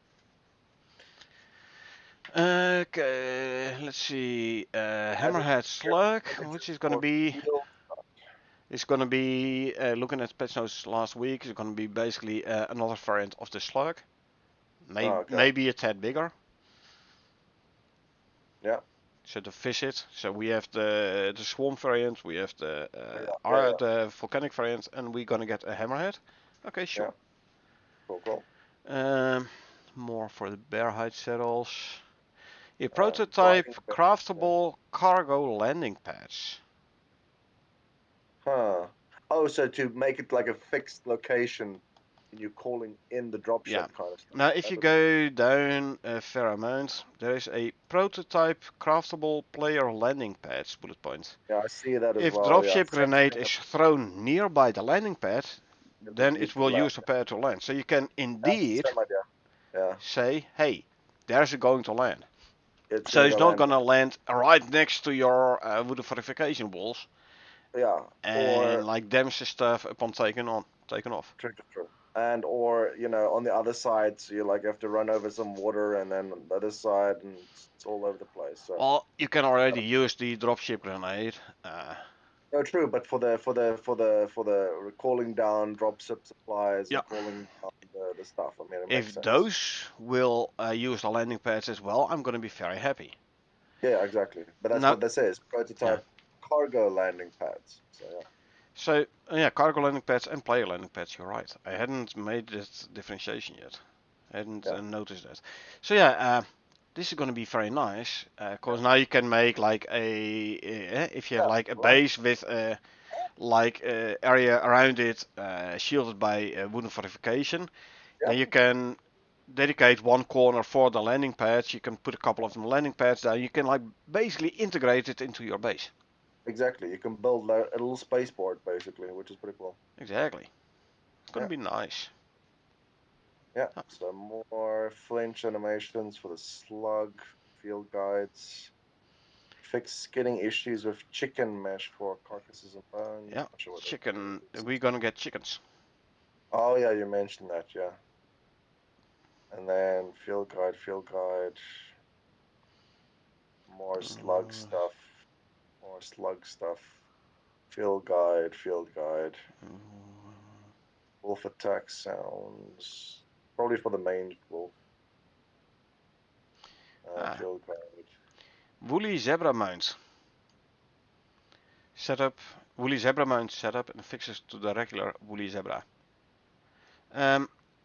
Okay, let's see. Hammerhead Slug, which is gonna be looking at patch notes last week. It's gonna be basically another variant of the Slug, Oh, okay. maybe a tad bigger. Yeah. So to fish it. So we have the Swarm variant, we have the Yeah. the Volcanic variant, and we're gonna get a Hammerhead. Okay, sure. Cool. Um, more for the bear hide saddles. A Driving prototype back. craftable cargo landing pads. Huh. Oh, so to make it like a fixed location, and you're calling in the Yeah. dropship kind of stuff. Now, if That you would be. go down a fair amount, there is a prototype craftable player landing pads bullet point. Yeah, I see that as If well. Yeah. dropship Same grenade thing. is thrown nearby the landing pad, then You it can will land. use the pad to land. So you can That's the indeed same idea. Yeah. say, hey, there's it going to land. It's So gonna it's go not land. gonna land right next to your wooden fortification walls Yeah. and Or like damage the stuff upon taking off. true. And or on the other side, so you like have to run over some water, and then on the other side, and it's all over the place. So. Well, you can already use the dropship grenade. No, true, but for the calling down dropship supplies Yeah, and calling down the stuff, I mean, it makes if sense. those will use the landing pads as well, I'm gonna be very happy. Yeah, exactly. But that's Now, what this is, yeah. prototype cargo landing pads. So yeah. So yeah, cargo landing pads and player landing pads. You're right. I hadn't made this differentiation yet. I hadn't Yeah. noticed that. So yeah, this is gonna be very nice because now you can make like if you have Yeah. like a Right. base with area around it shielded by wooden fortification, Yeah. then you can dedicate one corner for the landing pads. You can put a couple of them landing pads down. You can like basically integrate it into your base. Exactly. You can build a little spaceport basically, which is pretty cool. Exactly. It's gonna Yeah. be nice. Yeah. So more flinch animations for the slug, field guides. Fix skinning issues with chicken mesh for carcasses and bones. Yeah, Not sure what that chicken. is. We're gonna get chickens. Oh yeah, you mentioned that, yeah. And then field guide, more slug Uh, stuff, more slug stuff. Field guide. Wolf attack sounds. Probably for the main wolf. ah, Field guide. woolly zebra mount setup. Woolly zebra mount setup and fixes to the regular woolly zebra.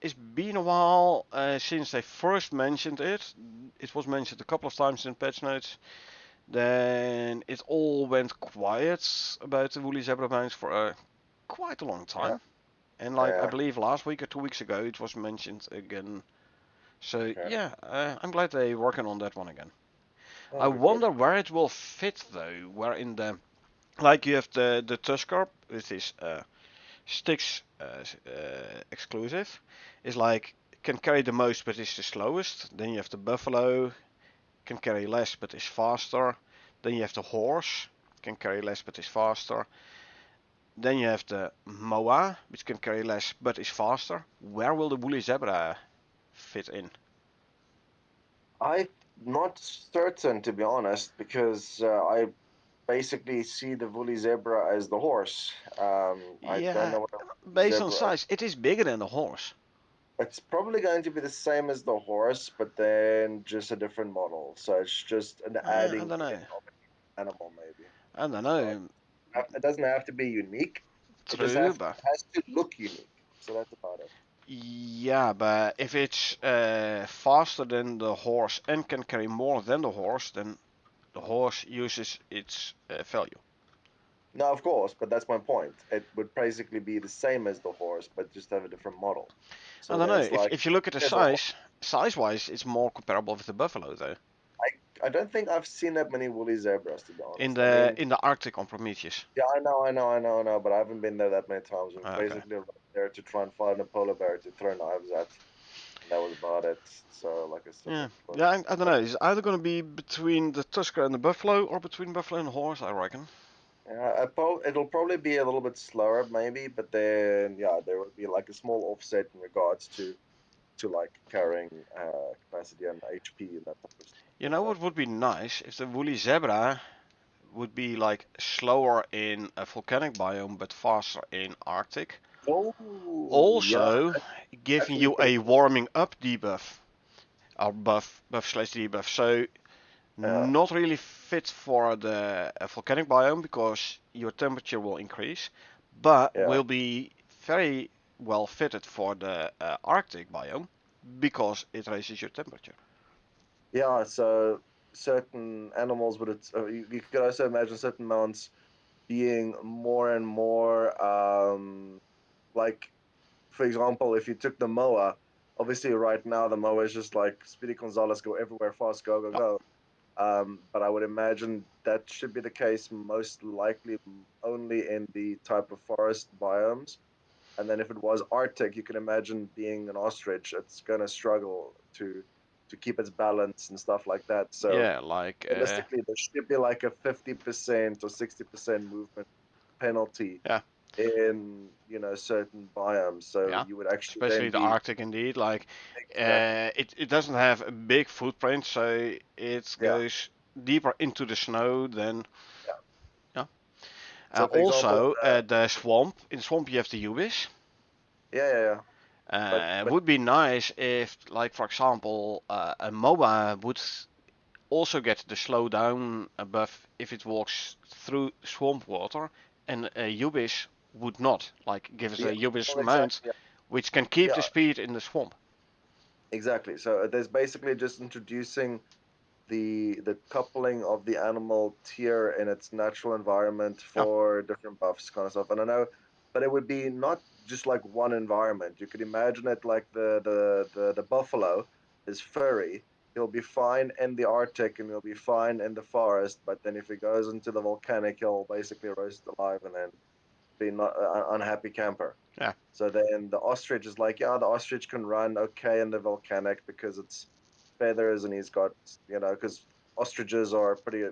It's been a while since they first mentioned it. It was mentioned a couple of times in patch notes. Then it all went quiet about the woolly zebra mounts for quite a long Yeah, time. And like I yeah. believe last week or 2 weeks ago, it was mentioned again. So Okay. yeah, I'm glad they're working on that one again. I Oh, good. wonder where it will fit though. Where in the like you have the Tusker with his sticks exclusive, is like can carry the most but is the slowest. Then you have the Buffalo, can carry less but is faster. Then you have the Horse, can carry less but is faster. Then you have the Moa, which can carry less but is faster. Where will the Woolly Zebra fit in? I'm not certain, to be honest, because I basically see the woolly zebra as the horse. I don't Yeah, know what a woolly based on zebra. size, it is bigger than the horse. It's probably going to be the same as the horse, but then just a different model. So it's just an I adding don't in know. of an animal, maybe. I don't So know. it doesn't have to be unique. It just True, but has to look unique. So that's about it. yeah, but if it's faster than the horse and can carry more than the horse, then the horse uses its value. No, of course, but that's my point. It would basically be the same as the horse, but just have a different model. I So don't know. there's like If you look at the there's a horse. size-wise, it's more comparable with the buffalo though. I don't think I've seen that many woolly zebras, to be In honest. I the mean, in the Arctic on Prometheus. yeah, I know, but I haven't been there that many times. We Okay. basically went there to try and find a polar bear to throw knives at, and that was about it. So, like I said, Yeah, it was. yeah. I don't know. It's either gonna be between the Tusker and the buffalo, or between buffalo and the horse. I reckon. It'll probably be a little bit slower, maybe, but then yeah, there will be like a small offset in regards to to like carrying capacity and HP and that type of stuff. You know what would be nice if the woolly zebra would be like slower in a volcanic biome but faster in Arctic. Oh, yeah, Also that's giving actually you pretty a cool. warming up debuff or buff slash debuff. So Yeah, not really fit for the volcanic biome because your temperature will increase, but yeah, will be very well fitted for the Arctic biome because it raises your temperature. yeah. So certain animals, but it's you could also imagine certain mounts being more and more like, for example, if you took the moa, obviously right now the moa is just like Speedy Gonzalez, go everywhere fast, go, go, Yeah, go. But I would imagine that should be the case most likely only in the type of forest biomes. And then if it was Arctic, you can imagine being an ostrich, it's going to struggle to keep its balance and stuff like that. So yeah, like realistically, there should be like a 50% or 60% movement penalty yeah, in certain biomes. So yeah, you would actually especially then the be Arctic indeed. Like exactly, it doesn't have a big footprint, so it yeah, goes deeper into the snow than yeah. yeah. So for example, Also, the swamp in swamp you have the ubis. yeah, yeah, yeah. It But would be nice if, like for example, a MOBA would also get the slow down buff if it walks through swamp water, and a Ubis would not. Like give us yeah, a Ubis well, mount exactly, which can keep yeah, the speed in the swamp. exactly. So there's basically just introducing the coupling of the animal tier in its natural environment Yeah, for different buffs kind of stuff. And I know, but it would be not just like one environment. You could imagine it like the buffalo is furry. He'll be fine in the Arctic and he'll be fine in the forest. But then if he goes into the volcanic, he'll basically roast alive and then be not unhappy camper. yeah, So then the ostrich is like, yeah, the ostrich can run okay in the volcanic because it's feathers and he's got, because ostriches are pretty,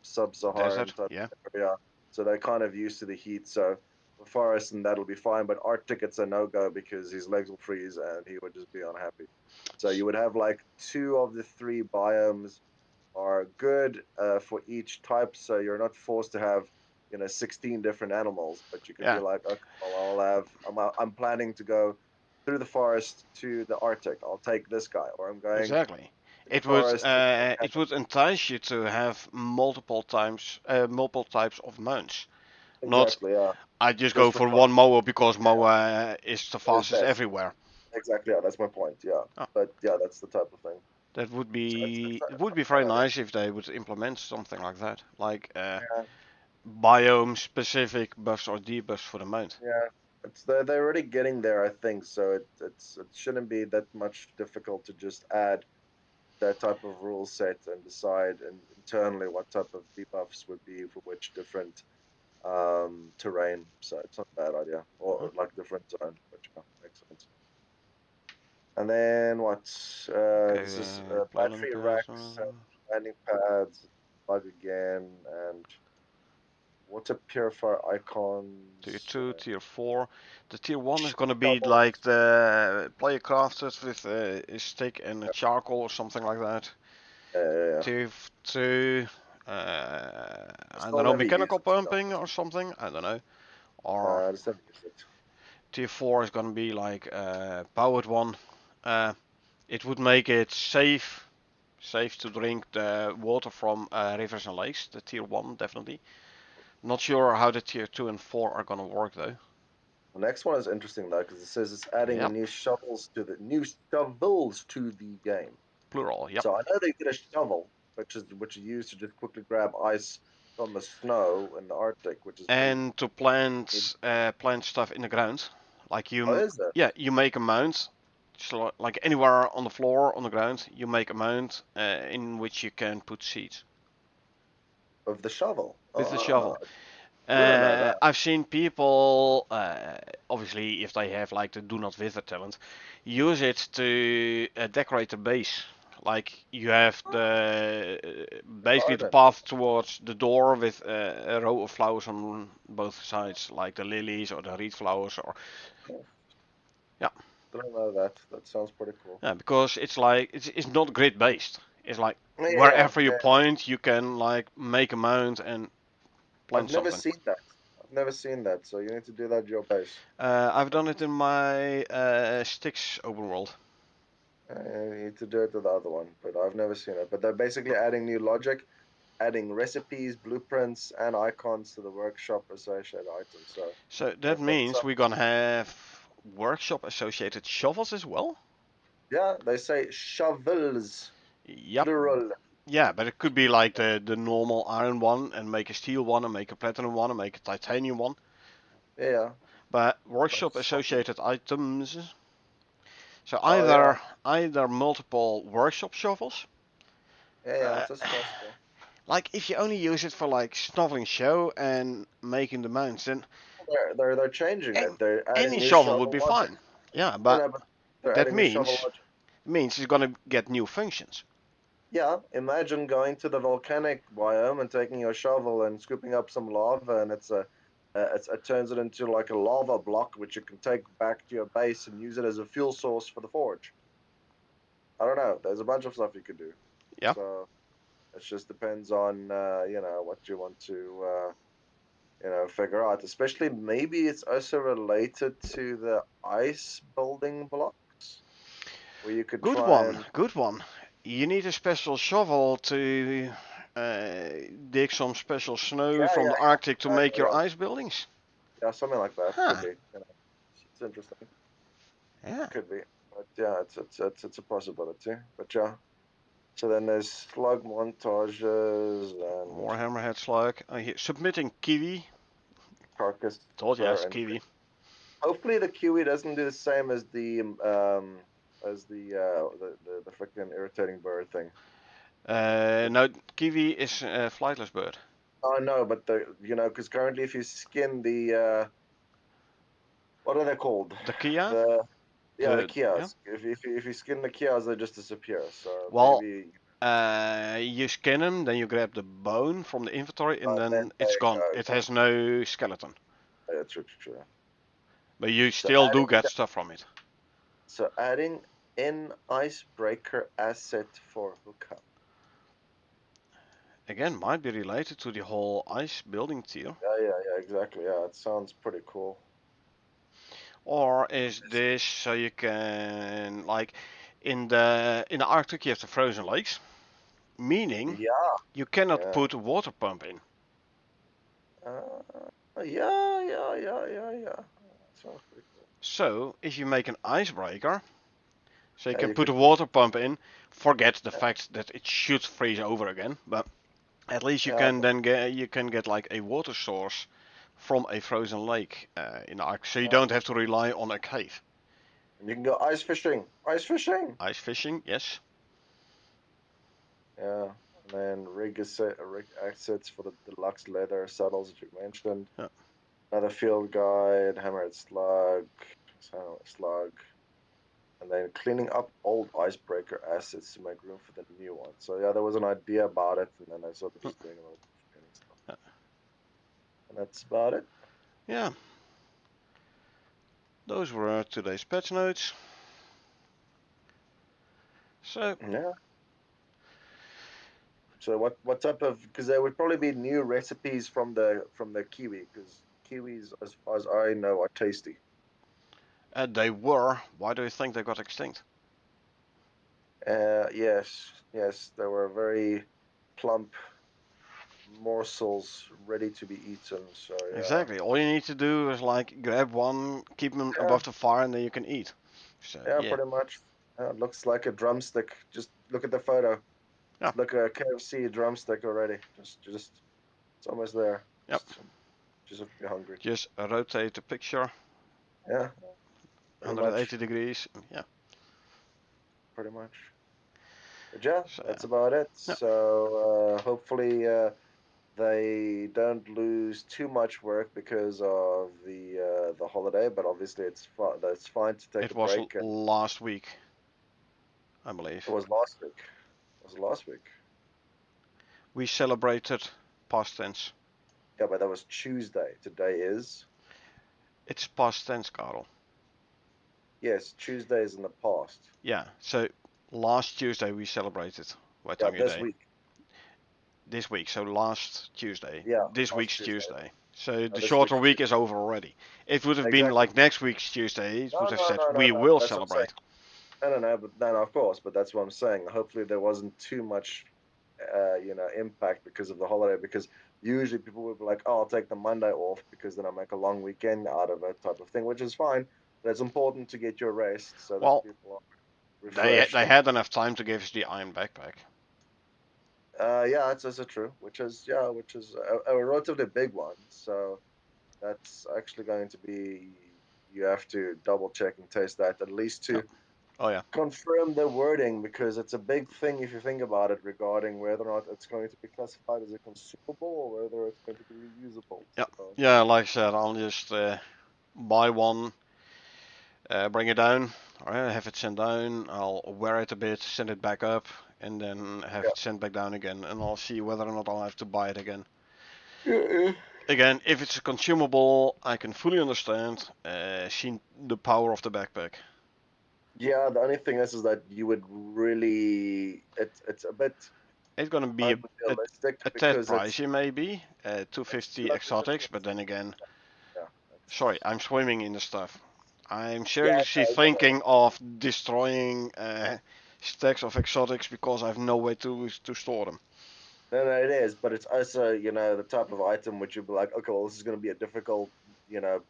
sub-Saharan desert. type Yeah, area. So they're kind of used to the heat. So the forest and that'll be fine. But Arctic, it's a no-go because his legs will freeze and he would just be unhappy. So you would have like two of the three biomes are good for each type. So you're not forced to have 16 different animals, but you can be yeah, like, okay, well, I'm planning to go through the forest to the Arctic. I'll take this guy, or I'm going exactly. through the forest to the It volcanic. would entice you to have multiple types of mounts. Not Exactly, yeah. I just go Just for for one fun. mower because Yeah, mower is the it is fastest best. everywhere. Exactly, yeah. That's my point. Yeah, Oh, but yeah, that's the type of thing. that would So it's be a it would be fun very idea. nice if they would implement something like that, like Yeah, biome specific buffs or debuffs for the mount. yeah. They're already getting there, I think. So it shouldn't be that much difficult to just add that type of rule set and decide internally what type of debuffs would be for which different terrain. So it's not a bad idea, Huh? or like different zone, which makes sense. And then what? Okay, This is landing battery pads. racks, landing pads, bug again, and water purifier Tier icons, 2, Tier 4. The Tier 1 is gonna be like shovels. the player crafted with a stick and a Yeah, charcoal or something like that. yeah, yeah, yeah. Tier 2, I I don't still know, never use mechanical it, to be pumping honest. or something. I don't know. Or I just never use it. Tier 4 is gonna be like powered one. Uh, it would make it safe to drink the water from rivers and lakes. The Tier 1 definitely. Not sure how the Tier 2 and 4 are gonna work though. The next one is interesting though because it says it's adding Yep, new shovels to the game. plural. Yep. So I know they did a shovel, which is used to just quickly grab ice from the snow in the Arctic, which is pretty And to neat. plant stuff in the ground. Like Oh, you, is it yeah, you make a mound. So like anywhere on the floor on the ground, you make a mound in which you can put seeds of the shovel? with the Ah, shovel. didn't know that. I've seen people, obviously, if they have like the do not wither talent, use it to decorate the base. Like you have the basically the Garden. path towards the door with a row of flowers on both sides, like the lilies or the reed flowers, or Cool. yeah. Didn't know that. That sounds pretty cool. Yeah, because it's like it's not grid based. It's like Yeah, wherever you yeah. point, you can like make a mount and I've plant never something. seen that. I've never seen that. So you need to do that at your base. I've done it in my Sticks open world. You need to do it to the other one, but I've never seen it. But they're basically adding new logic, adding recipes, blueprints, and icons to the workshop associated items. So So that if that's means we're something, gonna have workshop associated shovels as well. yeah, they say shovels, Yep. plural. Yeah, but it could be like the normal iron one, and make a steel one, and make a platinum one, and make a titanium one. Yeah, But but workshop shovel. associated items. So Oh yeah, either multiple workshop shovels. yeah, yeah. Uh, That's possible. like if you only use it for like snoveling show and making the mounts, then They're changing it. They're adding any new shovel would shovel be logic. fine. Yeah, I but know, but they're that adding new shovel means logic. it's gonna get new functions. Yeah, imagine going to the volcanic biome and taking your shovel and scooping up some lava, and it turns it into like a lava block, which you can take back to your base and use it as a fuel source for the forge. I don't know. There's a bunch of stuff you could do. Yeah. So it just depends on what you want to figure out. Especially maybe it's also related to the ice building blocks where you could Good try one. and Good one. You need a special shovel to uh, dig some special snow yeah, from yeah, the Arctic to yeah, make your yeah, ice buildings. yeah, something like that could Huh. be. It's interesting. Yeah. Could be, but yeah, it's a possibility. But yeah, so then there's slug montages and More hammerhead slug. Submitting kiwi. carcass Told you, per it's entry. kiwi. Hopefully the Kiwi doesn't do the same as the freaking irritating bird thing. No, kiwi is a flightless bird. Oh no, but because currently if you skin the what are they called? The Kia. The Yeah, the Yeah. Kias. If you skin the Kias, they just disappear. So Well, maybe you skin them, then you grab the bone from the inventory, and then then they it's gone. go. It has no skeleton, Yeah, true, true, true. but you So still do adding get stuff from it. so adding in icebreaker asset for hookup. Again, might be related to the whole ice building tier. Yeah, yeah, yeah, exactly. Yeah, it sounds pretty cool. Or is this so you can like in the Arctic you have the frozen lakes, meaning Yeah, you cannot yeah. put a water pump in. Yeah, yeah, yeah, yeah, yeah. Sounds pretty cool. So if you make an icebreaker, so you Yeah, can you put a could. water pump in, forget the fact that it should freeze over again, but at least you Yeah, can then get like a water source from a frozen lake in the Arctic, so you yeah. don't have to rely on a cave. And you can go ice fishing. Ice fishing. Ice fishing, yes. Yeah. And then rig assets for the deluxe leather saddles that you mentioned. Yeah. Another field guide, hammerhead slug, and then cleaning up old icebreaker assets to make room for the new one. So yeah, there was an idea about it, and then I sort of just doing a little training stuff, and that's about it. Yeah, those were today's patch notes. So Yeah. So what type of because there would probably be new recipes from the kiwi because kiwis, as far as I know, are tasty. they were. Why do you think they got extinct? Yes, yes, they were very plump morsels ready to be eaten. So yeah, Exactly. All you need to do is like grab one, keep them yeah, above the fire, and then you can eat. So yeah, yeah, pretty much. It looks like a drumstick. Just look at the photo. yeah, It's like a KFC drumstick already. Just it's almost there. yep. Just if you're hungry. Just rotate the picture Yeah, pretty much, 180 degrees. Yeah. pretty much. But yeah, So that's about it. yeah, So hopefully they don't lose too much work because of the holiday. But obviously that's fine to take it a was break. And last week, I it believe. was last week. It was last week. We celebrated past tense. Yeah, but that was Tuesday. Today is It's past tense, Karel. Yes, Tuesdays in the past. Yeah, so last Tuesday we celebrated White Yeah, Tongue this Day. week. This week, so last Tuesday. Yeah, This last week's Tuesday. Tuesday. So No, the this shorter week's week Tuesday. is over already. If it would have been Exactly. like next week's Tuesday, it No, would have no, said no, no, we no. will That's what I'm saying. celebrate. No, but no, of course, but that's what I'm saying. Hopefully, there wasn't too much, impact because of the holiday. Because usually people would be like, "Oh, I'll take the Monday off because then I'll make a long weekend out of it," type of thing, which is fine. But it's important to get your rest so that Well, people are they refreshed. had enough time to give us the iron backpack. Yeah, that's also true. Which is a relatively big one. So that's actually going to be. You have to double check and test that at least Yeah. to Oh yeah. confirm the wording because it's a big thing if you think about it regarding whether or not it's going to be classified as a consumable or whether it's going to be reusable. Yeah. So Yeah. Like I said, I'll just buy one, bring it down, or have it sent down. I'll wear it a bit, send it back up, and then have yeah, it sent back down again, and I'll see whether or not I'll have to buy it again. yeah, Again, if it's a consumable, I can fully understand. See the power of the backpack. yeah. The only thing is that you would really it's a bit It's gonna be a, unrealistic a tad because pricey maybe, it's 250 exotics, 250. but then again, Yeah, sorry, I'm swimming in the stuff. I'm yeah, seriously thinking of destroying stacks of exotics because I have no way to store them. no, it is, but it's also, the type of item which you'd be like, okay, well, this is going to be a difficult,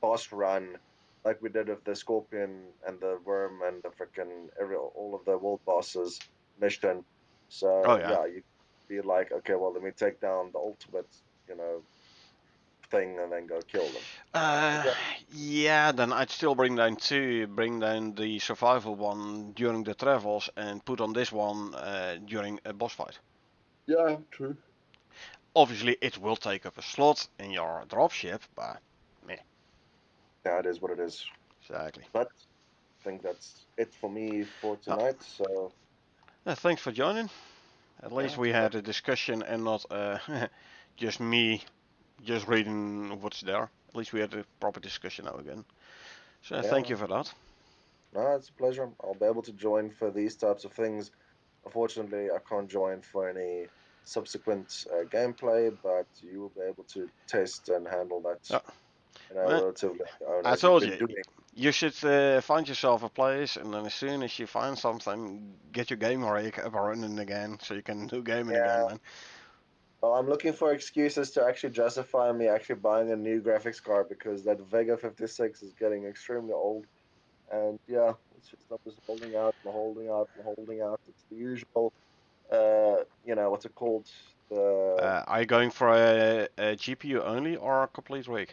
boss run, like we did with the scorpion and the worm and the freaking all of the world bosses mission. Oh So yeah. yeah, you be like, okay, well, let me take down the ultimate, you know, thing and then go kill them. But Uh, yeah, then I'd still bring down the survival one during the travels and put on this one during a boss fight. yeah, true. Obviously, it will take up a slot in your dropship, but meh, Yeah, it is what it is. exactly. But I think that's it for me for Yeah. tonight. So Thanks for joining. At least yeah, we had a discussion and not just me just reading what's there. At least we had a proper discussion now again. So thank yeah. you for that. No, it's a pleasure. I'll be able to join for these types of things. Unfortunately, I can't join for any subsequent gameplay, but you will be able to test and handle that, Yeah. Well, relatively on your own I as you've told been you, doing. you should find yourself a place, and then as soon as you find something, get your game rig up and running again, so you can do gaming again, Yeah. man. Well, I'm looking for excuses to actually justify me actually buying a new graphics card because that Vega 56 is getting extremely old. And yeah, it's just I'm just holding out and holding out and holding out. It's the usual, what's it called? The Are you going for a GPU only or a complete rig?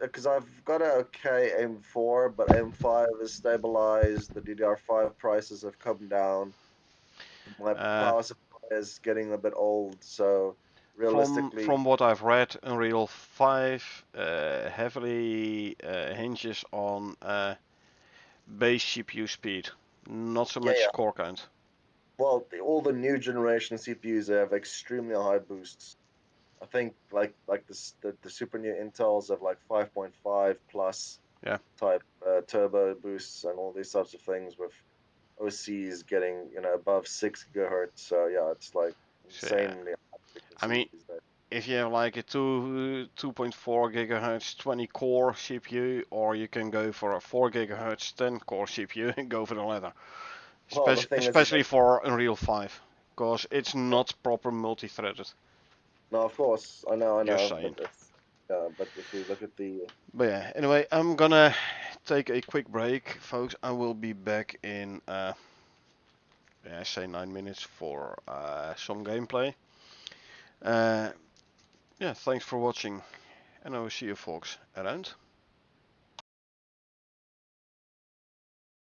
because I've got a okay M4, but M5 is stabilized. The DDR5 prices have come down. My Uh, power supply is getting a bit old, so from realistically, from what I've read, Unreal 5 heavily hinges on base CPU speed, not so yeah, much yeah. core count. Well, all the new generation CPUs have extremely high boosts. I think like the super new Intels have like 5.5 plus Yeah, type turbo boosts and all these types of things with OCs getting above 6 gigahertz. So yeah, it's like so yeah. insanely high I frequencies mean, these days. if you have like a 2.4 gigahertz 20 core CPU, or you can go for a 4 gigahertz 10 core CPU and go for the latter. Well, the thing is Especially that for Unreal 5, because it's yeah, not proper multi-threaded. no, of course, I Just know, but saying. it's but if you look at the But yeah, anyway, I'm gonna take a quick break, folks. I will be back in, yeah, say 9 minutes for some gameplay. Uh, yeah, thanks for watching, and I will see you folks around.